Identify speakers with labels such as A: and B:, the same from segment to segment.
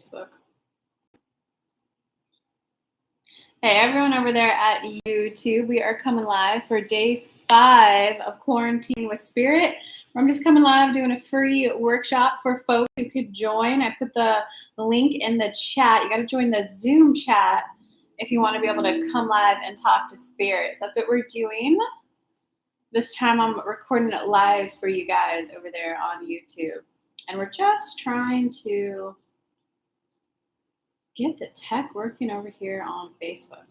A: Facebook. Hey, everyone over there at YouTube, we are coming live for day 5 of Quarantine with Spirit. I'm just coming live doing a free workshop for folks who could join. I put the link in the chat. You got to join the Zoom chat if you want to be able to come live and talk to spirits. That's what we're doing. This time I'm recording it live for you guys over there on YouTube. And we're just trying to get the tech working over here on Facebook.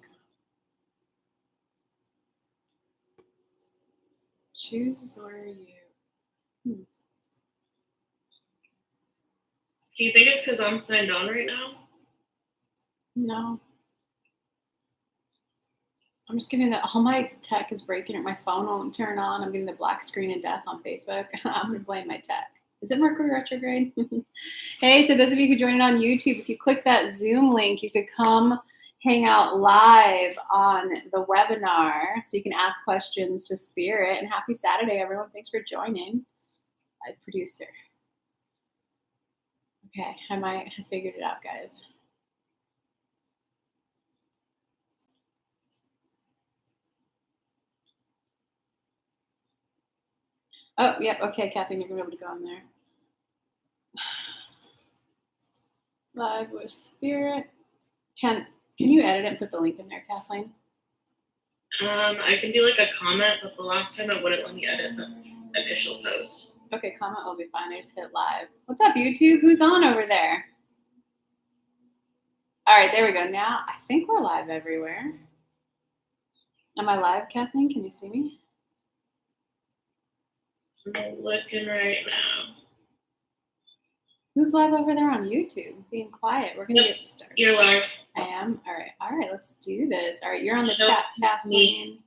A: Choose where you.
B: Do you think it's because I'm signed on right now?
A: No. I'm just getting all my tech is breaking. My phone won't turn on. I'm getting the black screen of death on Facebook. I'm going to blame my tech. Is it Mercury retrograde? Hey, so those of you who joined on YouTube, if you click that Zoom link, you could come hang out live on the webinar so you can ask questions to Spirit. And happy Saturday, everyone. Thanks for joining. My producer. Okay, I might have figured it out, guys. Oh, yep. Okay, Kathleen, you're going to be able to go in there. Live with Spirit. Can you edit it and put the link in there, Kathleen?
B: I can do like a comment, but the last time it wouldn't let me edit the initial post.
A: Okay, comment will be fine. I just hit live. What's up, YouTube? Who's on over there? All right, there we go. Now I think we're live everywhere. Am I live, Kathleen? Can you see me?
B: I'm looking right now.
A: Who's live over there on YouTube? Being quiet. We're gonna get started.
B: You're live.
A: I am. All right. Let's do this. All right, you're on the chat, Kathleen.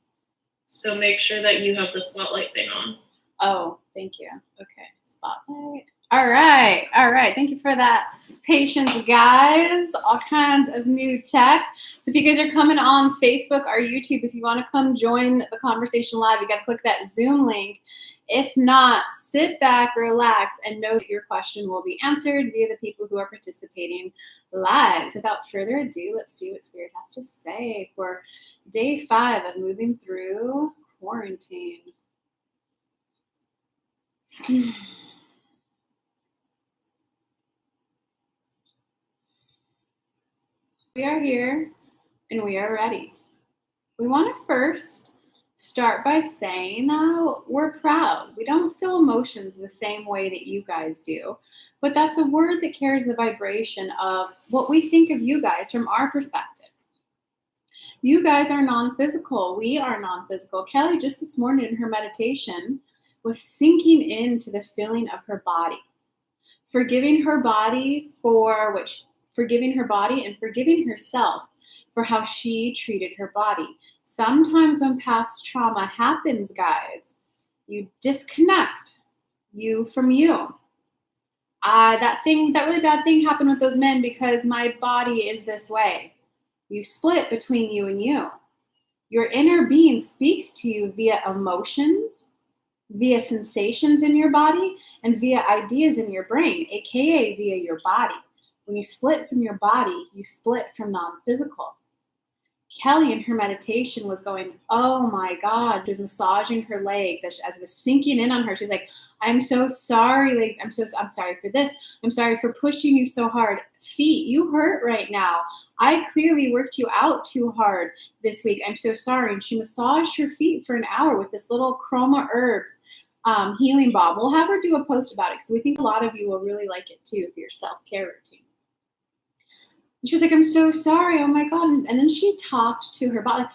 B: So make sure that you have the spotlight thing on.
A: Oh, thank you. Okay, spotlight. All right. Thank you for that patience, guys. All kinds of new tech. So if you guys are coming on Facebook or YouTube, if you want to come join the conversation live, you got to click that Zoom link. If not, sit back, relax, and know that your question will be answered via the people who are participating live. So without further ado, let's see what Spirit has to say for day 5 of moving through quarantine. We are here and we are ready. We want to first start by saying we're proud. We don't feel emotions the same way that you guys do, but that's a word that carries the vibration of what we think of you guys from our perspective. You guys are non-physical. We are non-physical. Kelly just this morning in her meditation was sinking into the feeling of her body, forgiving her body and forgiving herself for how she treated her body. Sometimes when past trauma happens, guys, you disconnect you from you. That really bad thing happened with those men because my body is this way. You split between you and you. Your inner being speaks to you via emotions, via sensations in your body, and via ideas in your brain, aka via your body. When you split from your body, you split from non-physical. Kelly in her meditation was going, oh my God, she was massaging her legs as it was sinking in on her. She's like, I'm so sorry, legs. I'm sorry for this. I'm sorry for pushing you so hard. Feet, you hurt right now. I clearly worked you out too hard this week. I'm so sorry. And she massaged her feet for an hour with this little Chroma Herbs healing balm. We'll have her do a post about it because we think a lot of you will really like it too for your self-care routine. She was like, I'm so sorry. Oh my God. And then she talked to her body.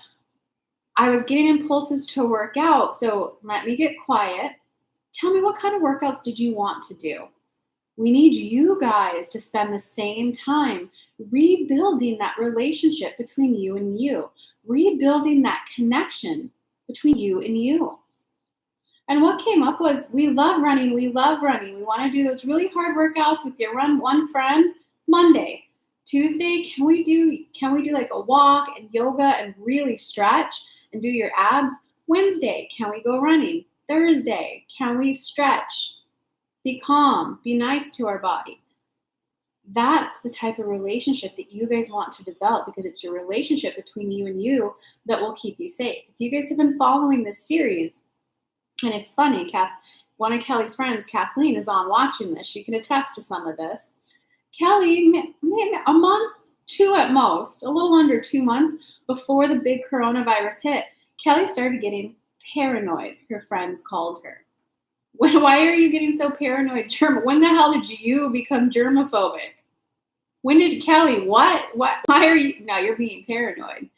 A: I was getting impulses to work out. So let me get quiet. Tell me, what kind of workouts did you want to do? We need you guys to spend the same time rebuilding that relationship between you and you, rebuilding that connection between you and you. And what came up was, we love running. We want to do those really hard workouts with your one friend Monday. Tuesday, can we do like a walk and yoga and really stretch and do your abs? Wednesday, can we go running? Thursday, can we stretch? Be calm, be nice to our body. That's the type of relationship that you guys want to develop, because it's your relationship between you and you that will keep you safe. If you guys have been following this series, and it's funny, one of Kelly's friends, Kathleen, is on watching this. She can attest to some of this. Kelly, maybe a month, two at most, a little under 2 months before the big coronavirus hit, Kelly started getting paranoid, her friends called her. Why are you getting so paranoid? When the hell did you become germophobic? When did Kelly, what? Why are you, now you're being paranoid.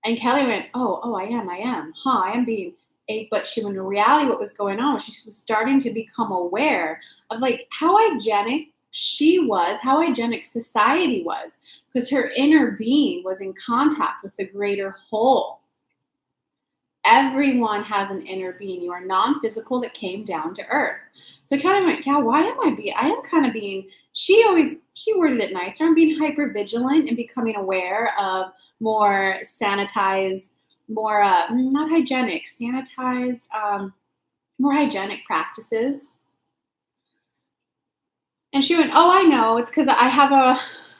A: And Kelly went, I am. I am being but she, when in reality, what was going on was she was starting to become aware of like how hygienic she was, how hygienic society was, because her inner being was in contact with the greater whole. Everyone has an inner being. You are non-physical that came down to earth. So Kelly went, yeah, why am I am kind of being, she worded it nicer. I'm being hyper vigilant and becoming aware of more sanitized, more, not hygienic, sanitized, more hygienic practices. And she went, oh, I know. It's because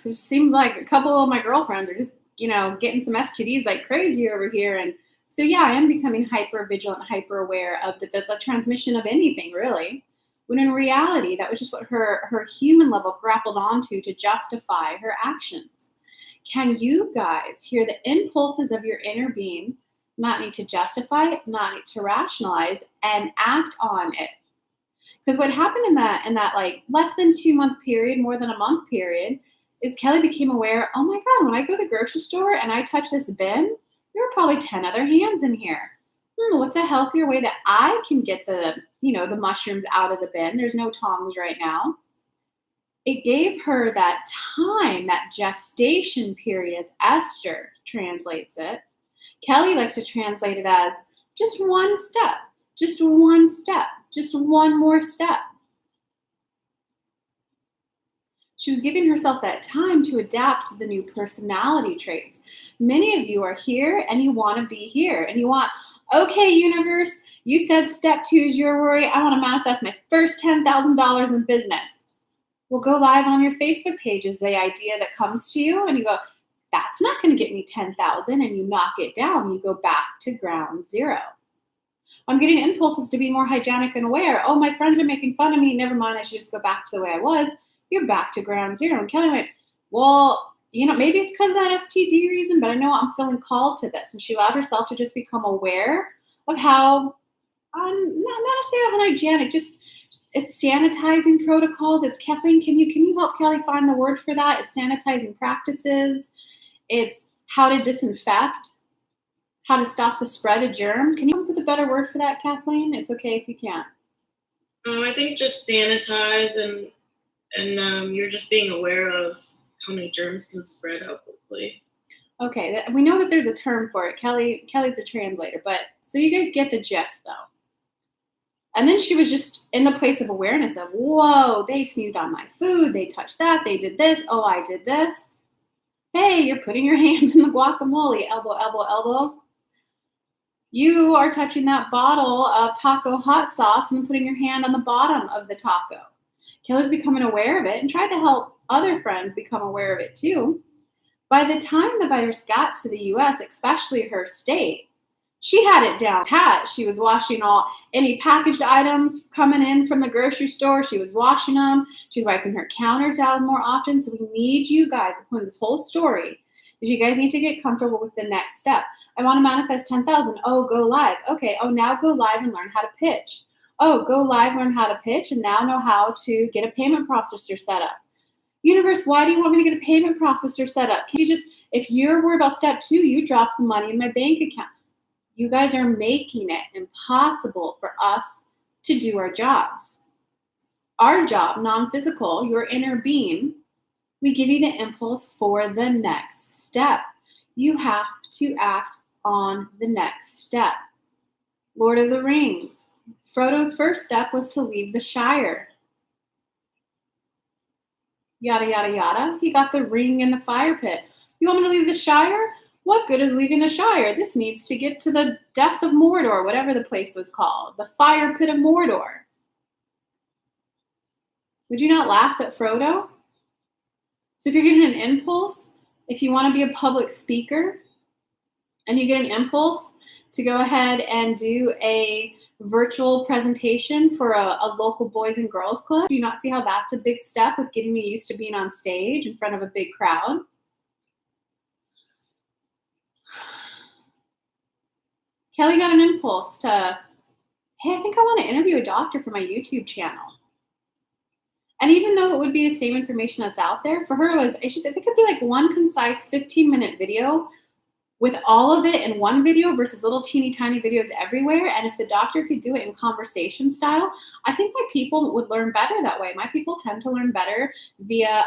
A: it seems like a couple of my girlfriends are just, getting some STDs like crazy over here. And so, yeah, I am becoming hyper vigilant, hyper aware of the transmission of anything, really. When in reality, that was just what her human level grappled onto to justify her actions. Can you guys hear the impulses of your inner being, not need to justify it, not need to rationalize, and act on it? Because what happened in that like less than 2 month period, more than a month period, is Kelly became aware, oh my God, when I go to the grocery store and I touch this bin, there are probably 10 other hands in here. What's a healthier way that I can get the mushrooms out of the bin? There's no tongs right now. It gave her that time, that gestation period, as Esther translates it. Kelly likes to translate it as just one step, just one step, just one more step. She was giving herself that time to adapt to the new personality traits. Many of you are here and you want to be here and you want, okay, universe, you said step 2 is your worry. I want to manifest my first $10,000 in business. Well, go live on your Facebook page is the idea that comes to you, and you go, that's not going to get me 10,000, and you knock it down. You go back to ground zero. I'm getting impulses to be more hygienic and aware. Oh, my friends are making fun of me. Never mind, I should just go back to the way I was. You're back to ground zero. And Kelly went, well, maybe it's because of that STD reason, but I know I'm feeling called to this. And she allowed herself to just become aware of how, not necessarily unhygienic, just it's sanitizing protocols. It's Kathleen. Can you help Kelly find the word for that? It's sanitizing practices. It's how to disinfect, how to stop the spread of germs. Can you come up with a better word for that, Kathleen? It's okay if you can't.
B: I think just sanitize and you're just being aware of how many germs can spread out quickly.
A: Okay, we know that there's a term for it. Kelly's a translator, but so you guys get the gist, though. And then she was just in the place of awareness of, whoa, they sneezed on my food, they touched that, they did this, oh, I did this. Hey, you're putting your hands in the guacamole, elbow, elbow, elbow. You are touching that bottle of taco hot sauce and putting your hand on the bottom of the taco. Kelly's becoming aware of it and tried to help other friends become aware of it too. By the time the virus got to the US, especially her state, she had it down pat. She was washing any packaged items coming in from the grocery store. She was washing them. She's wiping her counter down more often. So we need you guys, the point of this whole story is you guys need to get comfortable with the next step. I want to manifest 10,000. Oh, go live. Okay. Oh, now go live and learn how to pitch. Oh, go live, learn how to pitch, and now know how to get a payment processor set up. Universe, why do you want me to get a payment processor set up? Can you just, if you're worried about step 2, you drop the money in my bank account. You guys are making it impossible for us to do our jobs. Our job, non-physical, your inner being, we give you the impulse for the next step. You have to act on the next step. Lord of the Rings. Frodo's first step was to leave the Shire. Yada, yada, yada. He got the ring in the fire pit. You want me to leave the Shire? What good is leaving the Shire? This needs to get to the Death of Mordor, whatever the place was called. The fire pit of Mordor. Would you not laugh at Frodo? So if you're getting an impulse, if you want to be a public speaker and you get an impulse to go ahead and do a virtual presentation for a local boys and girls club, do you not see how that's a big step with getting me used to being on stage in front of a big crowd? Kelly got an impulse to, hey, I think I want to interview a doctor for my YouTube channel. And even though it would be the same information that's out there, for her it's just, if it could be like one concise 15-minute video with all of it in one video versus little teeny tiny videos everywhere, and if the doctor could do it in conversation style, I think my people would learn better that way. My people tend to learn better via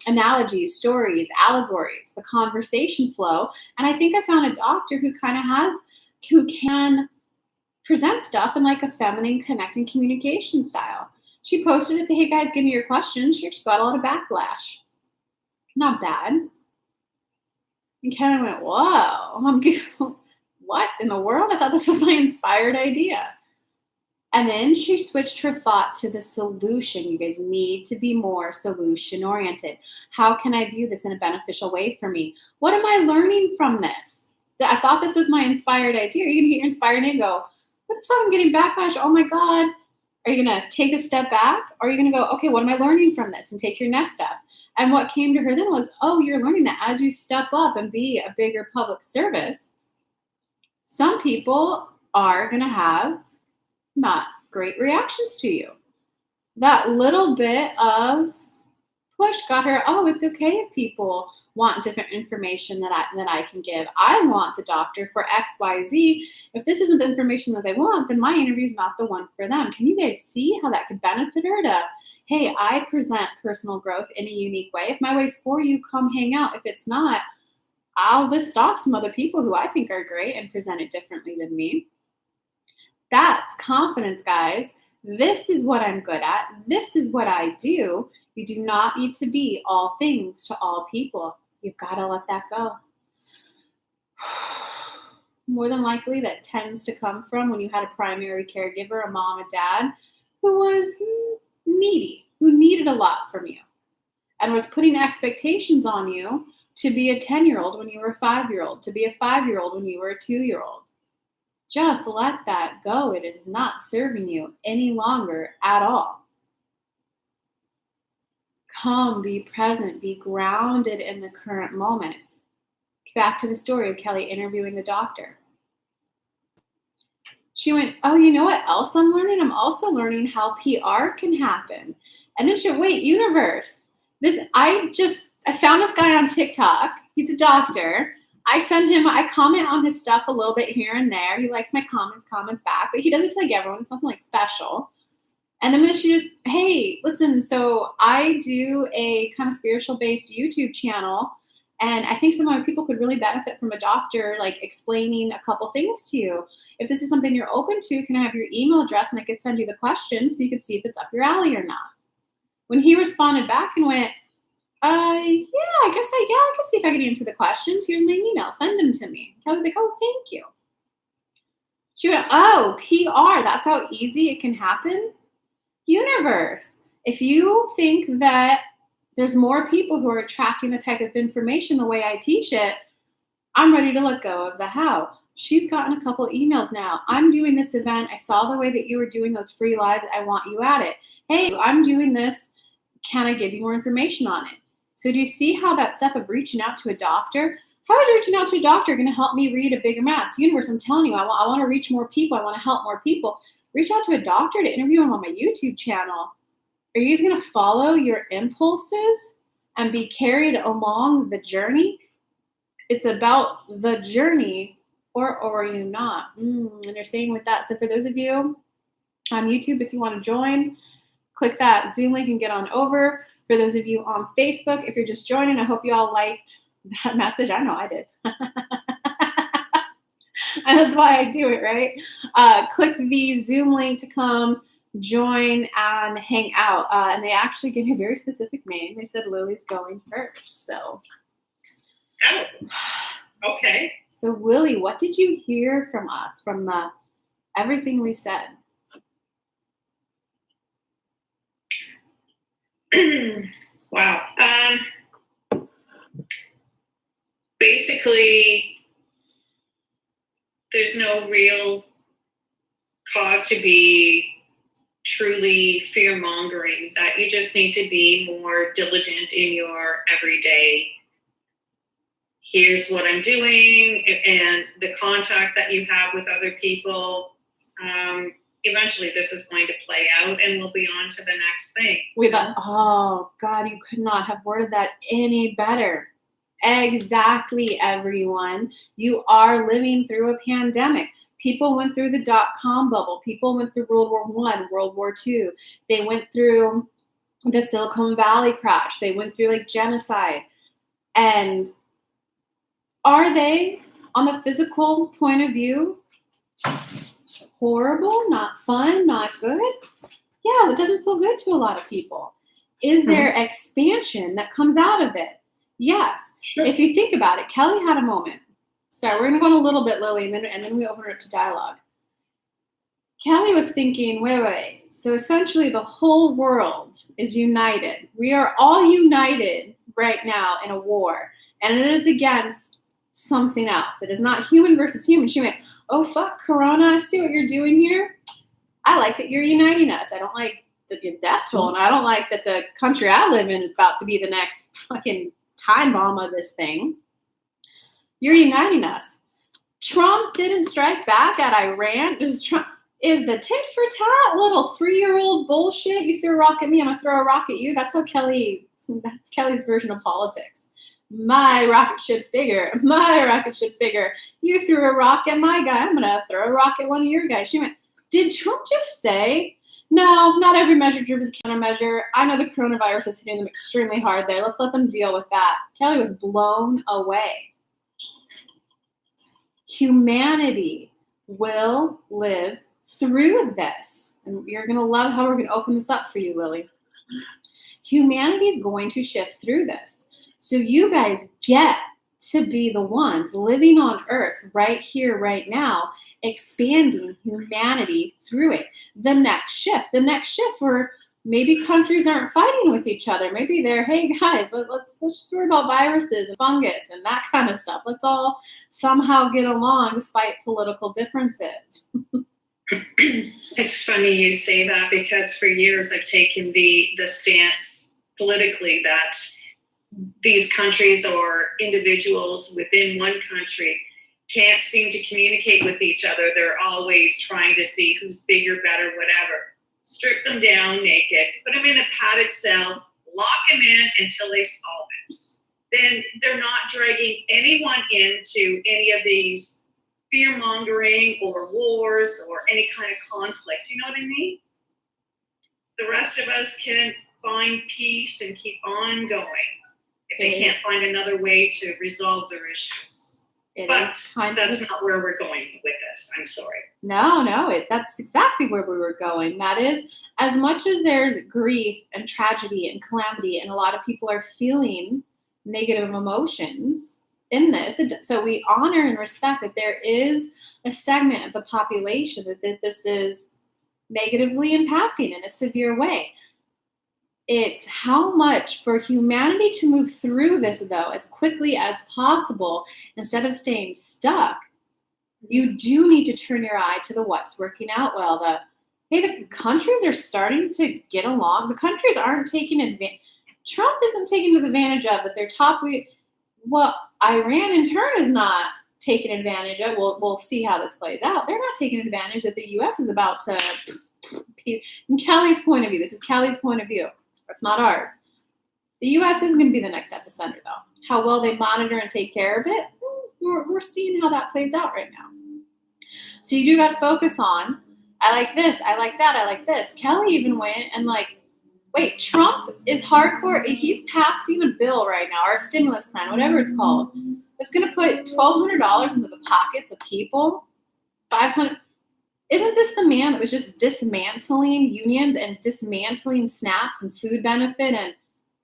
A: analogies, stories, allegories, the conversation flow. And I think I found a doctor who can present stuff in like a feminine, connecting communication style. She posted to say, hey guys, give me your questions. She got a lot of backlash. Not bad. And Kelly went, whoa, what in the world? I thought this was my inspired idea. And then she switched her thought to the solution. You guys need to be more solution oriented. How can I view this in a beneficial way for me? What am I learning from this? I thought this was my inspired idea. Are you going to get your inspired and go, what the fuck, I'm getting backlash? Oh my God. Are you going to take a step back? Or are you going to go, okay, what am I learning from this? And take your next step. And what came to her then was, oh, you're learning that as you step up and be a bigger public service, some people are going to have not great reactions to you. That little bit of push got her, oh, it's okay if people want different information that I can give. I want the doctor for XYZ. If this isn't the information that they want, then my interview is not the one for them. Can you guys see how that could benefit her to, hey, I present personal growth in a unique way. If my way's for you, come hang out. If it's not, I'll list off some other people who I think are great and present it differently than me. That's confidence, guys. This is what I'm good at. This is what I do. You do not need to be all things to all people. You've got to let that go. More than likely, that tends to come from when you had a primary caregiver, a mom, a dad, who was needy, who needed a lot from you, and was putting expectations on you to be a 10-year-old when you were a 5-year-old, to be a 5-year-old when you were a 2-year-old. Just let that go. It is not serving you any longer at all. Come, be present, be grounded in the current moment. Back to the story of Kelly interviewing the doctor. She went, oh, you know what else I'm learning? I'm also learning how PR can happen. And then she went, wait, universe. I found this guy on TikTok. He's a doctor. I comment on his stuff a little bit here and there. He likes my comments back, but he does it to like everyone. It's nothing like special. And then she just, hey, listen, so I do a kind of spiritual based YouTube channel. And I think some of my people could really benefit from a doctor like explaining a couple things to you. If this is something you're open to, can I have your email address and I could send you the questions so you could see if it's up your alley or not? When he responded back and went, I can see if I can answer the questions. Here's my email. Send them to me. I was like, oh, thank you. She went, oh, PR, that's how easy it can happen? Universe, if you think that there's more people who are attracting the type of information the way I teach it, I'm ready to let go of the how. She's gotten a couple emails now. I'm doing this event. I saw the way that you were doing those free lives. I want you at it. Hey, I'm doing this. Can I give you more information on it? So do you see how that step of reaching out to a doctor, how is reaching out to a doctor going to help me read a bigger mass? Universe, I'm telling you, I want to reach more people. I want to help more people. Reach out to a doctor to interview him on my YouTube channel. Are you guys going to follow your impulses and be carried along the journey? It's about the journey, or are you not? And they're saying with that. So for those of you on YouTube, if you want to join, click that Zoom link and get on over. For those of you on Facebook, if you're just joining, I hope you all liked that message. I know I did. And that's why I do it, right? Click the Zoom link to come join and hang out. And they actually gave me a very specific name. They said Lily's going first. So,
B: oh, okay.
A: So Lily, what did you hear from us, from everything we said?
B: Wow.
C: basically, there's no real cause to be truly fear-mongering, that you just need to be more diligent in your everyday, here's what I'm doing, and the contact that you have with other people. Eventually this is going to play out and we'll be on to the next thing.
A: Oh God, you could not have worded that any better. Exactly, everyone. You are living through a pandemic. People went through the dot-com bubble. People went through World War I, World War II. They went through the Silicon Valley crash. They went through like genocide. And are they, on the physical point of view, horrible, not fun, not good? Yeah, it doesn't feel good to a lot of people. Is there expansion that comes out of it? Yes.
C: Sure.
A: If you think about it, Kelly had a moment. Sorry, we're going to go on a little bit, Lily, and then we open it up to dialogue. Kelly was thinking, wait. So essentially the whole world is united. We are all united right now in a war, and it is against something else. It is not human versus human. She went, oh, fuck, Corona, I see what you're doing here. I like that you're uniting us. I don't like the death toll, and I don't like that the country I live in is about to be the next fucking time bomb of this thing. You're uniting us. Trump didn't strike back at Iran. Is the tit for tat little 3-year-old bullshit? You threw a rock at me, I'm gonna throw a rock at you. That's Kelly's version of politics. My rocket ship's bigger. My rocket ship's bigger. You threw a rock at my guy, I'm gonna throw a rock at one of your guys. She went, did Trump just say, no, not every measure is a countermeasure. I know the coronavirus is hitting them extremely hard there. Let's let them deal with that. Kelly was blown away. Humanity will live through this. And you're going to love how we're going to open this up for you, Lily. Humanity is going to shift through this. So you guys get to be the ones living on Earth right here, right now, expanding humanity through it. The next shift where maybe countries aren't fighting with each other. Maybe they're, hey guys, let's just worry about viruses and fungus and that kind of stuff. Let's all somehow get along despite political differences.
C: It's funny you say that, because for years I've taken the stance politically that these countries or individuals within one country can't seem to communicate with each other. They're always trying to see who's bigger, better, whatever. Strip them down naked, put them in a padded cell, lock them in until they solve it. Then they're not dragging anyone into any of these fear-mongering or wars or any kind of conflict. You know what I mean? The rest of us can find peace and keep on going if they can't find another way to resolve their issues. That's not where we're going with this. I'm sorry.
A: No, that's exactly where we were going. That is, as much as there's grief and tragedy and calamity, and a lot of people are feeling negative emotions in this, so we honor and respect that there is a segment of the population that this is negatively impacting in a severe way. It's how much for humanity to move through this, though, as quickly as possible, instead of staying stuck. You do need to turn your eye to the what's working out well. The countries are starting to get along. The countries aren't taking advantage. Trump isn't taking advantage of that. They're Iran in turn is not taking advantage of. We'll see how this plays out. They're not taking advantage that the U.S. is about to. From Kelly's point of view, this is Kelly's point of view. That's not ours. The U.S. is going to be the next epicenter, though. How well they monitor and take care of it, we're seeing how that plays out right now. So you do got to focus on, I like this, I like that, I like this. Kelly even went and wait, Trump is hardcore. He's passing a bill right now, or a stimulus plan, whatever it's called. It's going to put $1,200 into the pockets of people. $500. Isn't this the man that was just dismantling unions and dismantling SNAPs and food benefit,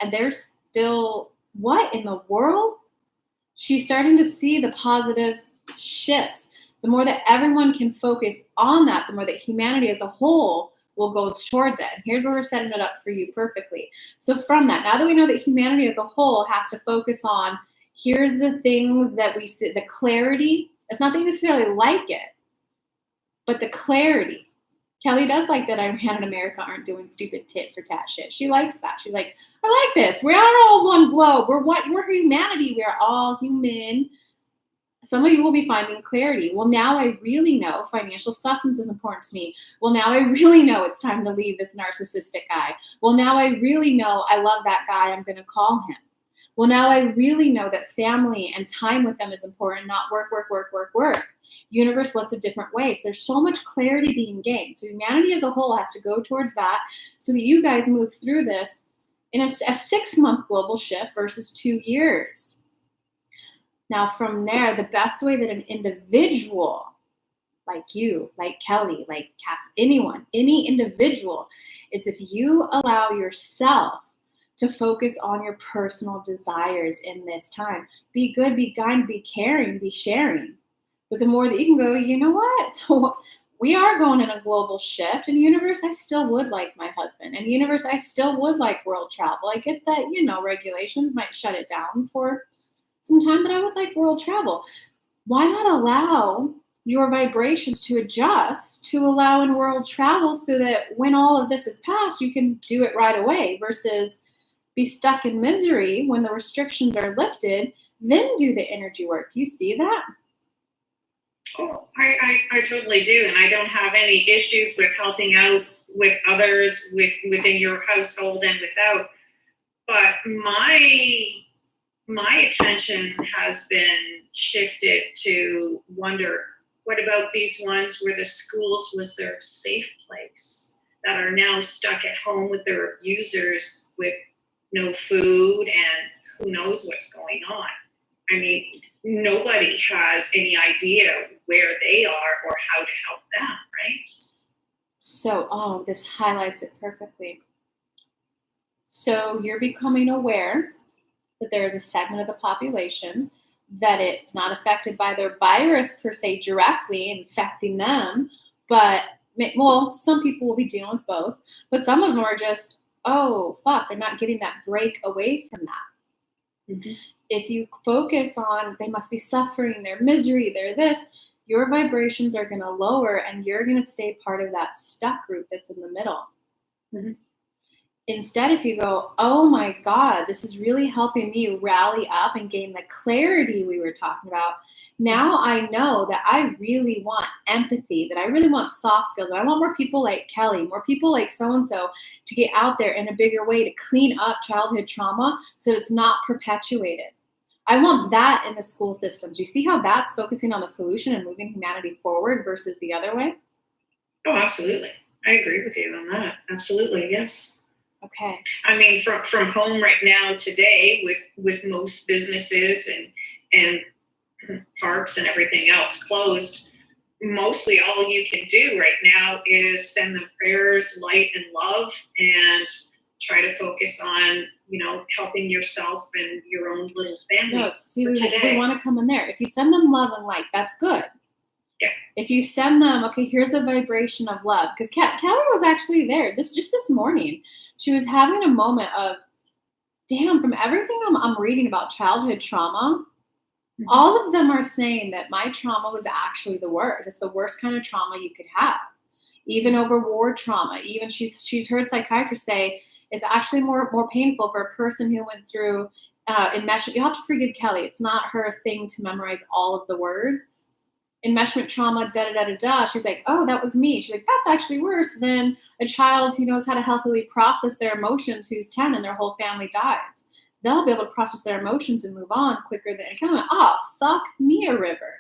A: and they're still, what in the world? She's starting to see the positive shifts. The more that everyone can focus on that, the more that humanity as a whole will go towards it. And here's where we're setting it up for you perfectly. So from that, now that we know that humanity as a whole has to focus on Here's the things that we see, the clarity. It's not that you necessarily like it, but the clarity. Kelly does like that Iran and America aren't doing stupid tit for tat shit. She likes that. She's like, I like this. We are all one globe. We're humanity. We're all human. Some of you will be finding clarity. Well, now I really know financial sustenance is important to me. Well, now I really know it's time to leave this narcissistic guy. Well, now I really know I love that guy. I'm going to call him. Well, now I really know that family and time with them is important, not work, work, work, work, work. Universe, what's a different way? So there's so much clarity being gained. So humanity as a whole has to go towards that so that you guys move through this in a 6-month global shift versus 2 years. Now, from there, the best way that an individual like you, like Kelly, like Kath, anyone, any individual, is if you allow yourself to focus on your personal desires in this time. Be good, be kind, be caring, be sharing. But the more that you can go, you know what? We are going in a global shift. In universe, I still would like my husband. In universe, I still would like world travel. I get that, regulations might shut it down for some time, but I would like world travel. Why not allow your vibrations to adjust to allow in world travel so that when all of this is passed, you can do it right away versus be stuck in misery when the restrictions are lifted, then do the energy work. Do you see that?
C: Oh, I totally do. And I don't have any issues with helping out with others within your household and without. But my attention has been shifted to wonder, what about these ones where the schools was their safe place that are now stuck at home with their abusers with no food and who knows what's going on? I mean, nobody has any idea where they are or how to help them, right?
A: So, this highlights it perfectly. So you're becoming aware that there is a segment of the population that it's not affected by their virus per se directly infecting them, but some people will be dealing with both, but some of them are just, oh, fuck, they're not getting that break away from that. Mm-hmm. If you focus on, they must be suffering, their misery, they're this, your vibrations are going to lower and you're going to stay part of that stuck group that's in the middle. Mm-hmm. Instead, if you go, oh my God, this is really helping me rally up and gain the clarity we were talking about. Now I know that I really want empathy, that I really want soft skills. I want more people like Kelly, more people like so-and-so to get out there in a bigger way to clean up childhood trauma so it's not perpetuated. I want that in the school systems. You see how that's focusing on the solution and moving humanity forward versus the other way?
C: Oh, absolutely. I agree with you on that. Absolutely, yes.
A: Okay.
C: I mean, from home right now today with most businesses and parks and everything else closed, mostly all you can do right now is send them prayers, light, and love, and try to focus on, helping yourself and your own little family.
A: No, see, we want to come in there. If you send them love and light, that's good.
C: Yeah.
A: If you send them, okay, here's a vibration of love. Because Kelly was actually there just this morning. She was having a moment of, damn, from everything I'm reading about childhood trauma, mm-hmm. all of them are saying that my trauma was actually the worst. It's the worst kind of trauma you could have. Even over war trauma. Even she's heard psychiatrists say it's actually more painful for a person who went through enmeshment. You have to forgive Kelly. It's not her thing to memorize all of the words. Enmeshment trauma, da-da-da-da-da. She's like, oh, that was me. She's like, that's actually worse than a child who knows how to healthily process their emotions who's 10 and their whole family dies. They'll be able to process their emotions and move on quicker than, kind of went, oh, fuck me a river.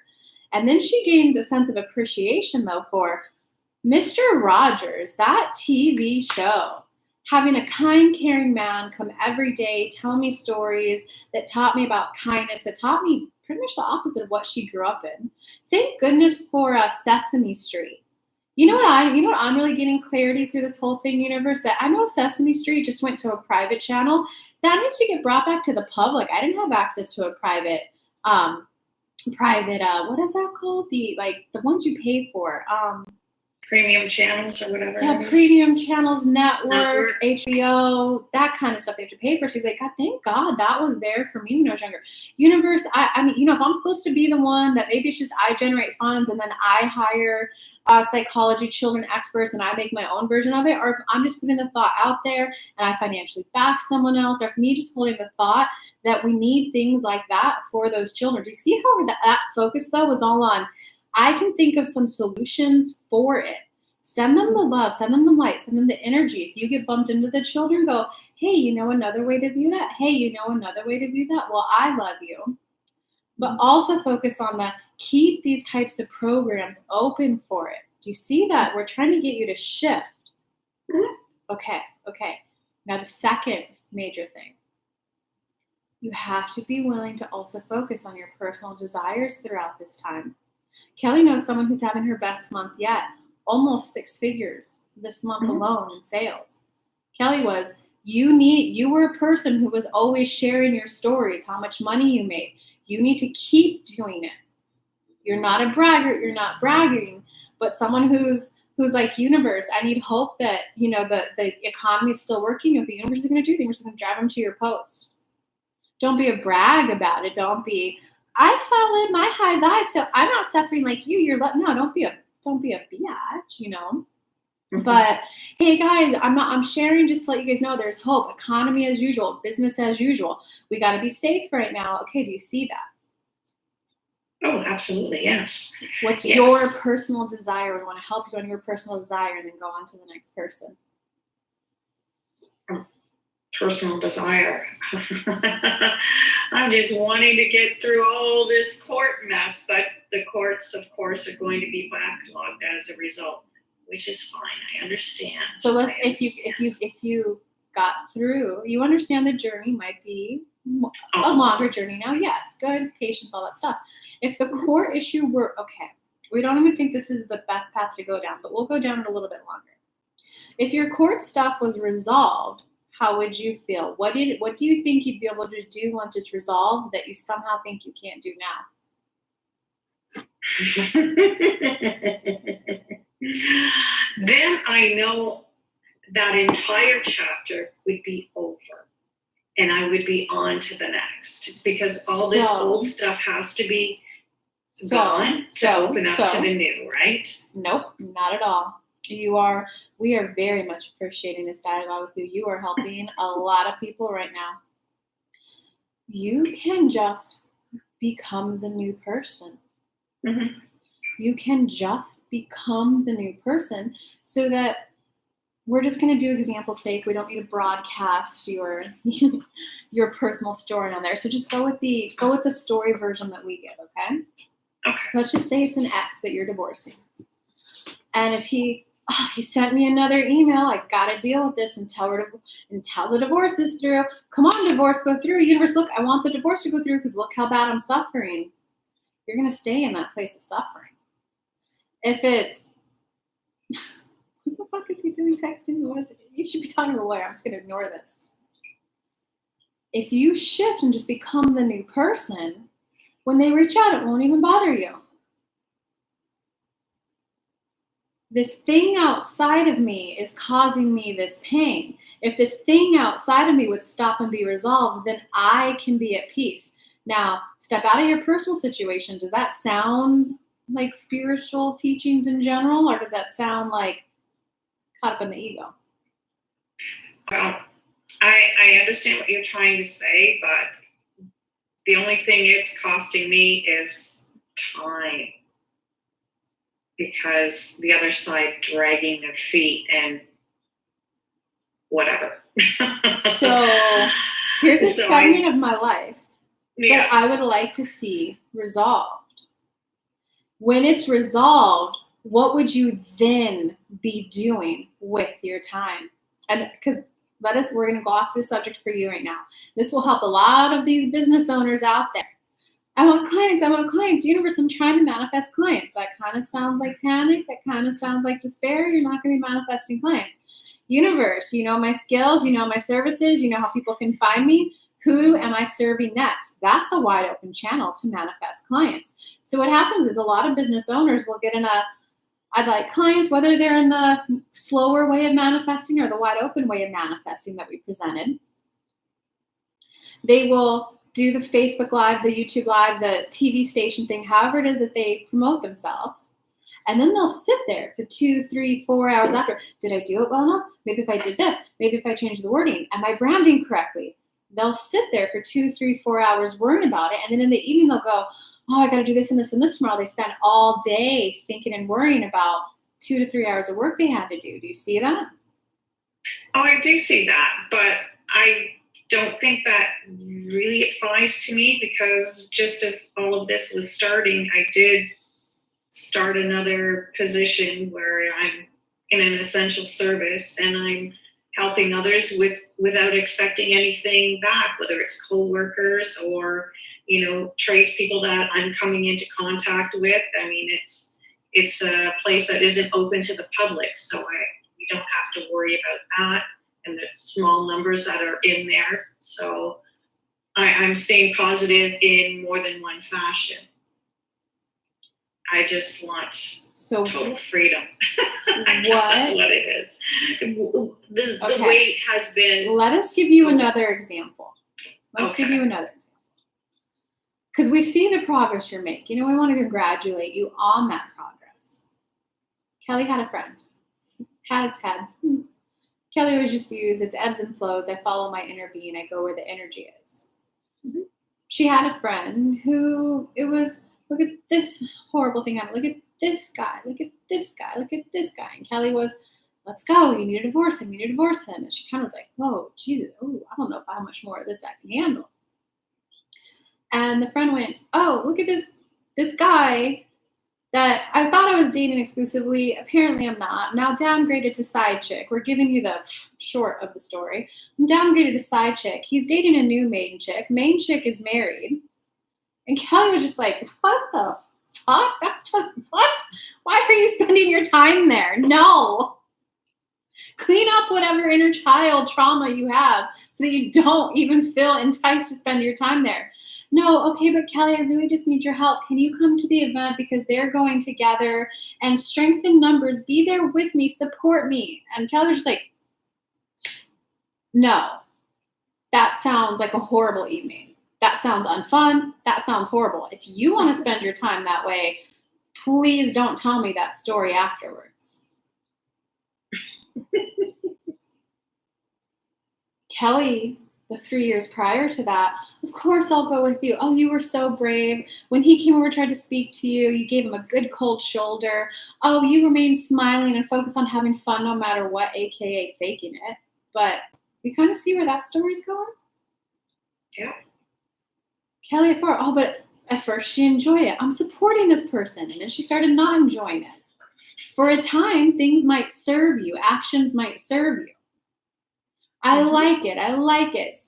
A: And then she gained a sense of appreciation, though, for Mr. Rogers, that TV show. Having a kind, caring man come every day, tell me stories that taught me about kindness, that taught me pretty much the opposite of what she grew up in. Thank goodness for Sesame Street. You know what I'm really getting clarity through this whole thing, universe, that I know Sesame Street just went to a private channel. That needs to get brought back to the public. I didn't have access to a private, what is that called? The ones you pay for.
C: premium channels or whatever.
A: Yeah,
C: it is.
A: premium channels, network, HBO, that kind of stuff they have to pay for. She's like, God, thank God that was there for me when I was younger. Universe, I mean, if I'm supposed to be the one that maybe it's just I generate funds and then I hire psychology children experts and I make my own version of it, or if I'm just putting the thought out there and I financially back someone else, or if me just holding the thought that we need things like that for those children. Do you see how that focus, though, was all on, I can think of some solutions for it. Send them the love, send them the light, send them the energy. If you get bumped into the children, go, hey, another way to view that? Hey, another way to view that? Well, I love you. But also focus on the keep these types of programs open for it. Do you see that? We're trying to get you to shift. Okay. Now the second major thing. You have to be willing to also focus on your personal desires throughout this time. Kelly knows someone who's having her best month yet. Almost 6 figures this month alone in sales. Kelly was, you were a person who was always sharing your stories, how much money you made. You need to keep doing it. You're not a braggart, you're not bragging, but someone who's like, universe, I need hope that, the economy is still working. What the universe is going to do, the universe is going to drive them to your post. Don't be a brag about it. Don't be, I followed my high vibe, so I'm not suffering like you. Don't be a biatch, But hey guys, I'm sharing just to let you guys know there's hope. Economy as usual, business as usual. We got to be safe right now. Okay, do you see that?
C: Oh, absolutely, yes.
A: What's your personal desire? We want to help you on your personal desire and then go on to the next person.
C: Personal desire. I'm just wanting to get through all this court mess, but the courts, of course, are going to be backlogged as a result, which is fine. I understand.
A: So if you got through, you understand the journey might be a longer journey now. Yes, good, patience, all that stuff. If the core issue were okay, we don't even think this is the best path to go down, but we'll go down it a little bit longer. If your court stuff was resolved, how would you feel? What do you think you'd be able to do once it's resolved that you somehow think you can't do now?
C: Then I know that entire chapter would be over and I would be on to the next, because all this old stuff has to be gone to open up to the new, right?
A: Nope, not at all. We are very much appreciating this dialogue with you. You are helping a lot of people right now. You can just become the new person.
C: Mm-hmm.
A: You can just become the new person, so that we're just going to do example's sake. We don't need to broadcast your personal story on there. So just go with the story version that we give, okay?
C: Okay.
A: Let's just say it's an ex that you're divorcing. And if he sent me another email, I got to deal with this and tell the divorce is through. Come on, divorce, go through. Universe, look, I want the divorce to go through because look how bad I'm suffering. You're going to stay in that place of suffering. If it's, what the fuck is he doing texting? What is it? You should be talking to a lawyer. I'm just going to ignore this. If you shift and just become the new person, when they reach out, it won't even bother you. This thing outside of me is causing me this pain. If this thing outside of me would stop and be resolved, then I can be at peace. Now, step out of your personal situation. Does that sound like spiritual teachings in general, or does that sound like caught up in the ego?
C: Well, I understand what you're trying to say, but the only thing it's costing me is time. Because the other side dragging their feet and whatever.
A: So here's a segment of my life that I would like to see resolved. When it's resolved, what would you then be doing with your time? And because we're going to go off the subject for you right now. This will help a lot of these business owners out there. I want clients. Universe, I'm trying to manifest clients. That kind of sounds like panic. That kind of sounds like despair. You're not going to be manifesting clients. Universe, you know my skills, you know my services, you know how people can find me. Who am I serving next? That's a wide open channel to manifest clients. So what happens is a lot of business owners will get in a I'd like clients, whether they're in the slower way of manifesting or the wide open way of manifesting that we presented, they will do the Facebook Live, the YouTube Live, the TV station thing, however it is that they promote themselves. And then they'll sit there for 2, 3, 4 hours after. Did I do it well enough? Maybe if I did this, maybe if I changed the wording, am I branding correctly? They'll sit there for 2, 3, 4 hours worrying about it. And then in the evening, they'll go, oh, I got to do this and this and this tomorrow. They spend all day thinking and worrying about 2 to 3 hours of work they had to do. Do you see that?
C: Oh, I do see that, but I don't think that really applies to me, because just as all of this was starting, I did start another position where I'm in an essential service and I'm helping others without expecting anything back, whether it's co-workers or, tradespeople that I'm coming into contact with. I mean, it's a place that isn't open to the public, so we don't have to worry about that and the small numbers that are in there. So I'm staying positive in more than one fashion. I just want total freedom. I guess that's what it is. The weight has been...
A: Let us give you another example. Give you another example. Because we see the progress you're making, and we want to congratulate you on that progress. Kelly had a friend. Has had. Kelly always just views it's ebbs and flows. I follow my inner being. I go where the energy is. Mm-hmm. She had a friend who look at this horrible thing happen. Look at this guy. Look at this guy. Look at this guy. And Kelly was, let's go. You need to divorce him. You need to divorce him. And she kind of was like, whoa, Jesus. Oh, I don't know how much more of this I can handle. And the friend went, oh, look at this guy that I thought I was dating exclusively. Apparently I'm not. I'm now downgraded to side chick. We're giving you the short of the story. I'm downgraded to side chick. He's dating a new main chick. Main chick is married. And Kelly was just like, what the fuck? That's just, what? Why are you spending your time there? No. Clean up whatever inner child trauma you have so that you don't even feel enticed to spend your time there. No, okay, but Kelly, I really just need your help. Can you come to the event because they're going together and strengthen numbers? Be there with me, support me. And Kelly was just like, no, that sounds like a horrible evening. That sounds unfun. That sounds horrible. If you want to spend your time that way, please don't tell me that story afterwards. Kelly, the 3 years prior to that, of course I'll go with you. Oh, you were so brave. When he came over, tried to speak to you, you gave him a good cold shoulder. Oh, you remained smiling and focused on having fun no matter what, aka faking it. But you kind of see where that story's going?
C: Yeah.
A: Kelly, but at first she enjoyed it. I'm supporting this person. And then she started not enjoying it. For a time, things might serve you. Actions might serve you. I like it. I like it.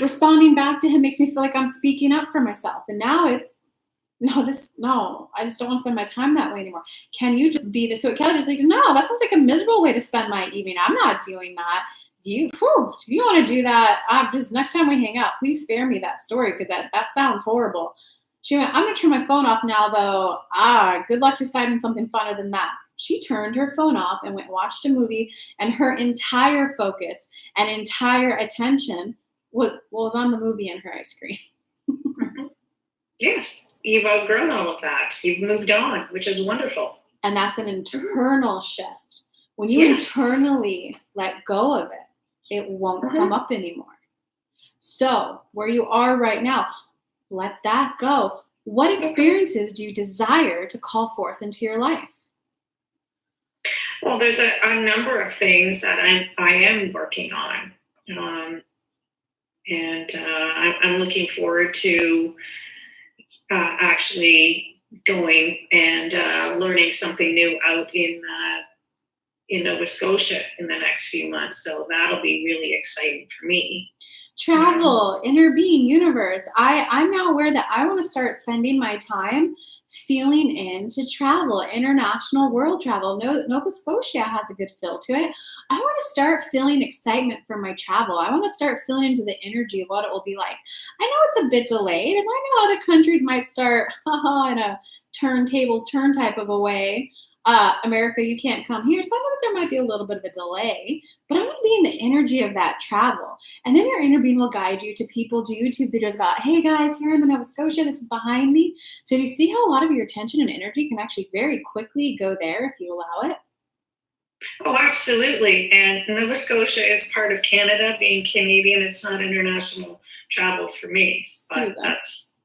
A: Responding back to him makes me feel like I'm speaking up for myself. And now it's, I just don't want to spend my time that way anymore. Can you just be this? So Kelly just like, no, that sounds like a miserable way to spend my evening. I'm not doing that. If you want to do that, just next time we hang out, please spare me that story because that sounds horrible. She went, I'm going to turn my phone off now, though. Good luck deciding something funner than that. She turned her phone off and went and watched a movie, and her entire focus and entire attention was on the movie and her ice cream.
C: Yes, you've outgrown all of that. You've moved on, which is wonderful.
A: And that's an internal shift. When you internally let go of it, it won't come up anymore. So where you are right now, let that go. What experiences do you desire to call forth into your life?
C: Well, there's a number of things that I am working on. And I'm looking forward to actually going and learning something new out in Nova Scotia in the next few months. So that'll be really exciting for me.
A: Travel, inner being, universe. I'm now aware that I want to start spending my time feeling into travel, international world travel. Nova Scotia has a good feel to it. I want to start feeling excitement for my travel. I want to start feeling into the energy of what it will be like. I know it's a bit delayed, and I know other countries might start in a turn type of a way. America, you can't come here. So I know that there might be a little bit of a delay, but I want to be in the energy of that travel. And then your inner being will guide you to people, to YouTube videos about, hey guys, here I'm in Nova Scotia, this is behind me. So you see how a lot of your attention and energy can actually very quickly go there if you allow it?
C: Oh, absolutely. And Nova Scotia is part of Canada. Being Canadian, it's not international travel for me. But
A: Excuse us.
C: that's,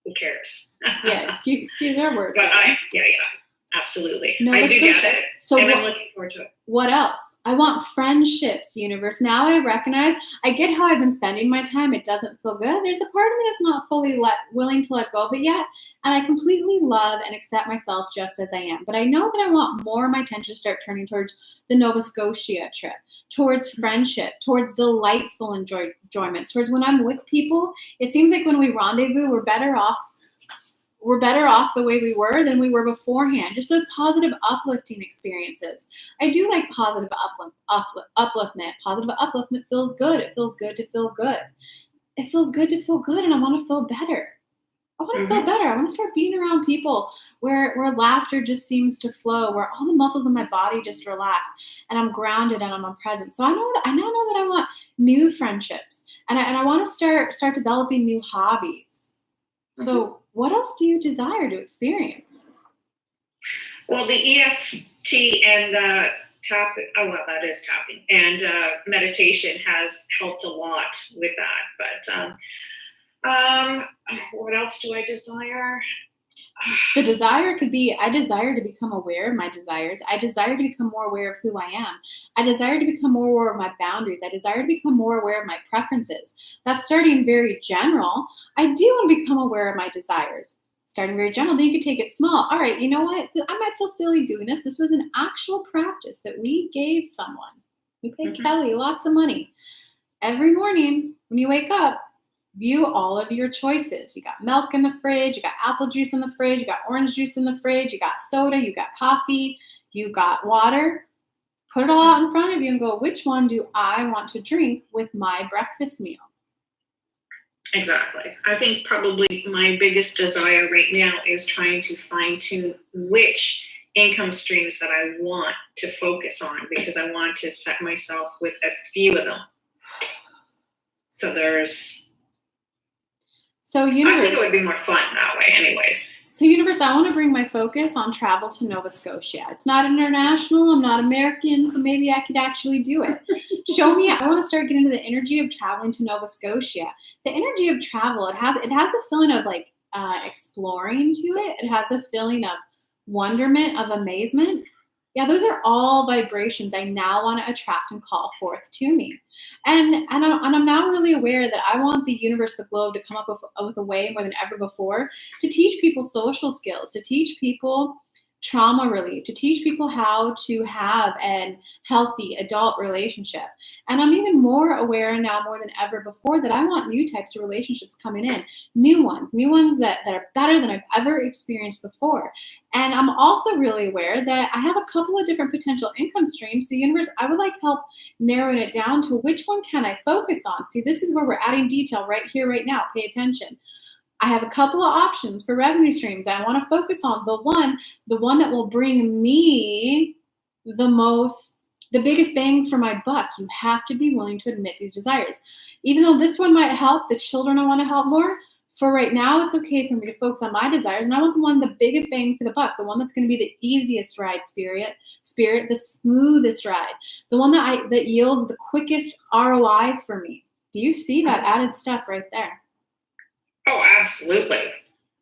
C: who cares?
A: Yeah, excuse our words.
C: But yeah, absolutely.
A: Nova
C: I do get
A: Scotia.
C: it.
A: So
C: And I'm looking forward to it.
A: what else? I want friendships, universe. Now I recognize, I get how I've been spending my time. It doesn't feel good. There's a part of me that's not fully willing to let go of it yet. And I completely love and accept myself just as I am. But I know that I want more of my attention to start turning towards the Nova Scotia trip, towards friendship, towards delightful enjoyments, towards when I'm with people. It seems like when we rendezvous, we're better off the way we were than we were beforehand. Just those positive, uplifting experiences. I do like positive upliftment. Positive upliftment feels good. It feels good to feel good. It feels good to feel good, and I want to feel better. I want to feel better. I want to start being around people where laughter just seems to flow, where all the muscles in my body just relax, and I'm grounded and I'm present. So I now know that I want new friendships, and I want to start developing new hobbies. So what else do you desire to experience?
C: Well, the EFT and tapping, that is tapping, and meditation has helped a lot with that. But what else do I desire?
A: The desire could be, I desire to become aware of my desires. I desire to become more aware of who I am. I desire to become more aware of my boundaries. I desire to become more aware of my preferences. That's starting very general. I do want to become aware of my desires. Starting very general, then you could take it small. All right, you know what? I might feel silly doing this. This was an actual practice that we gave someone. We paid Kelly lots of money. Every morning when you wake up, view all of your choices. You got milk in the fridge, you got apple juice in the fridge, you got orange juice in the fridge, you got soda, you got coffee, you got water. Put it all out in front of you and go, which one do I want to drink with my breakfast meal?
C: Exactly. I think probably my biggest desire right now is trying to fine-tune which income streams that I want to focus on, because I want to set myself with a few of them. So
A: universe,
C: I think it would be more fun that way anyways.
A: So universe, I want to bring my focus on travel to Nova Scotia. It's not international. I'm not American, so maybe I could actually do it. Show me. I want to start getting into the energy of traveling to Nova Scotia. The energy of travel, it has a feeling of like exploring to it. It has a feeling of wonderment, of amazement. Yeah, those are all vibrations I now want to attract and call forth to me. And I'm now really aware that I want the universe, the globe, to come up with a way more than ever before to teach people social skills, to teach people trauma relief, to teach people how to have a healthy adult relationship. And I'm even more aware now more than ever before that I want new types of relationships coming in, new ones that are better than I've ever experienced before. And I'm also really aware that I have a couple of different potential income streams. So universe, I would like help narrowing it down to which one can I focus on. See, this is where we're adding detail right here, right now. Pay attention. I have a couple of options for revenue streams. I want to focus on the one that will bring me the biggest bang for my buck. You have to be willing to admit these desires. Even though this one might help the children I want to help more, for right now, it's okay for me to focus on my desires. And I want the biggest bang for the buck, the one that's going to be the easiest ride, spirit, the smoothest ride, the one that yields the quickest ROI for me. Do you see that added step right there?
C: Oh, absolutely.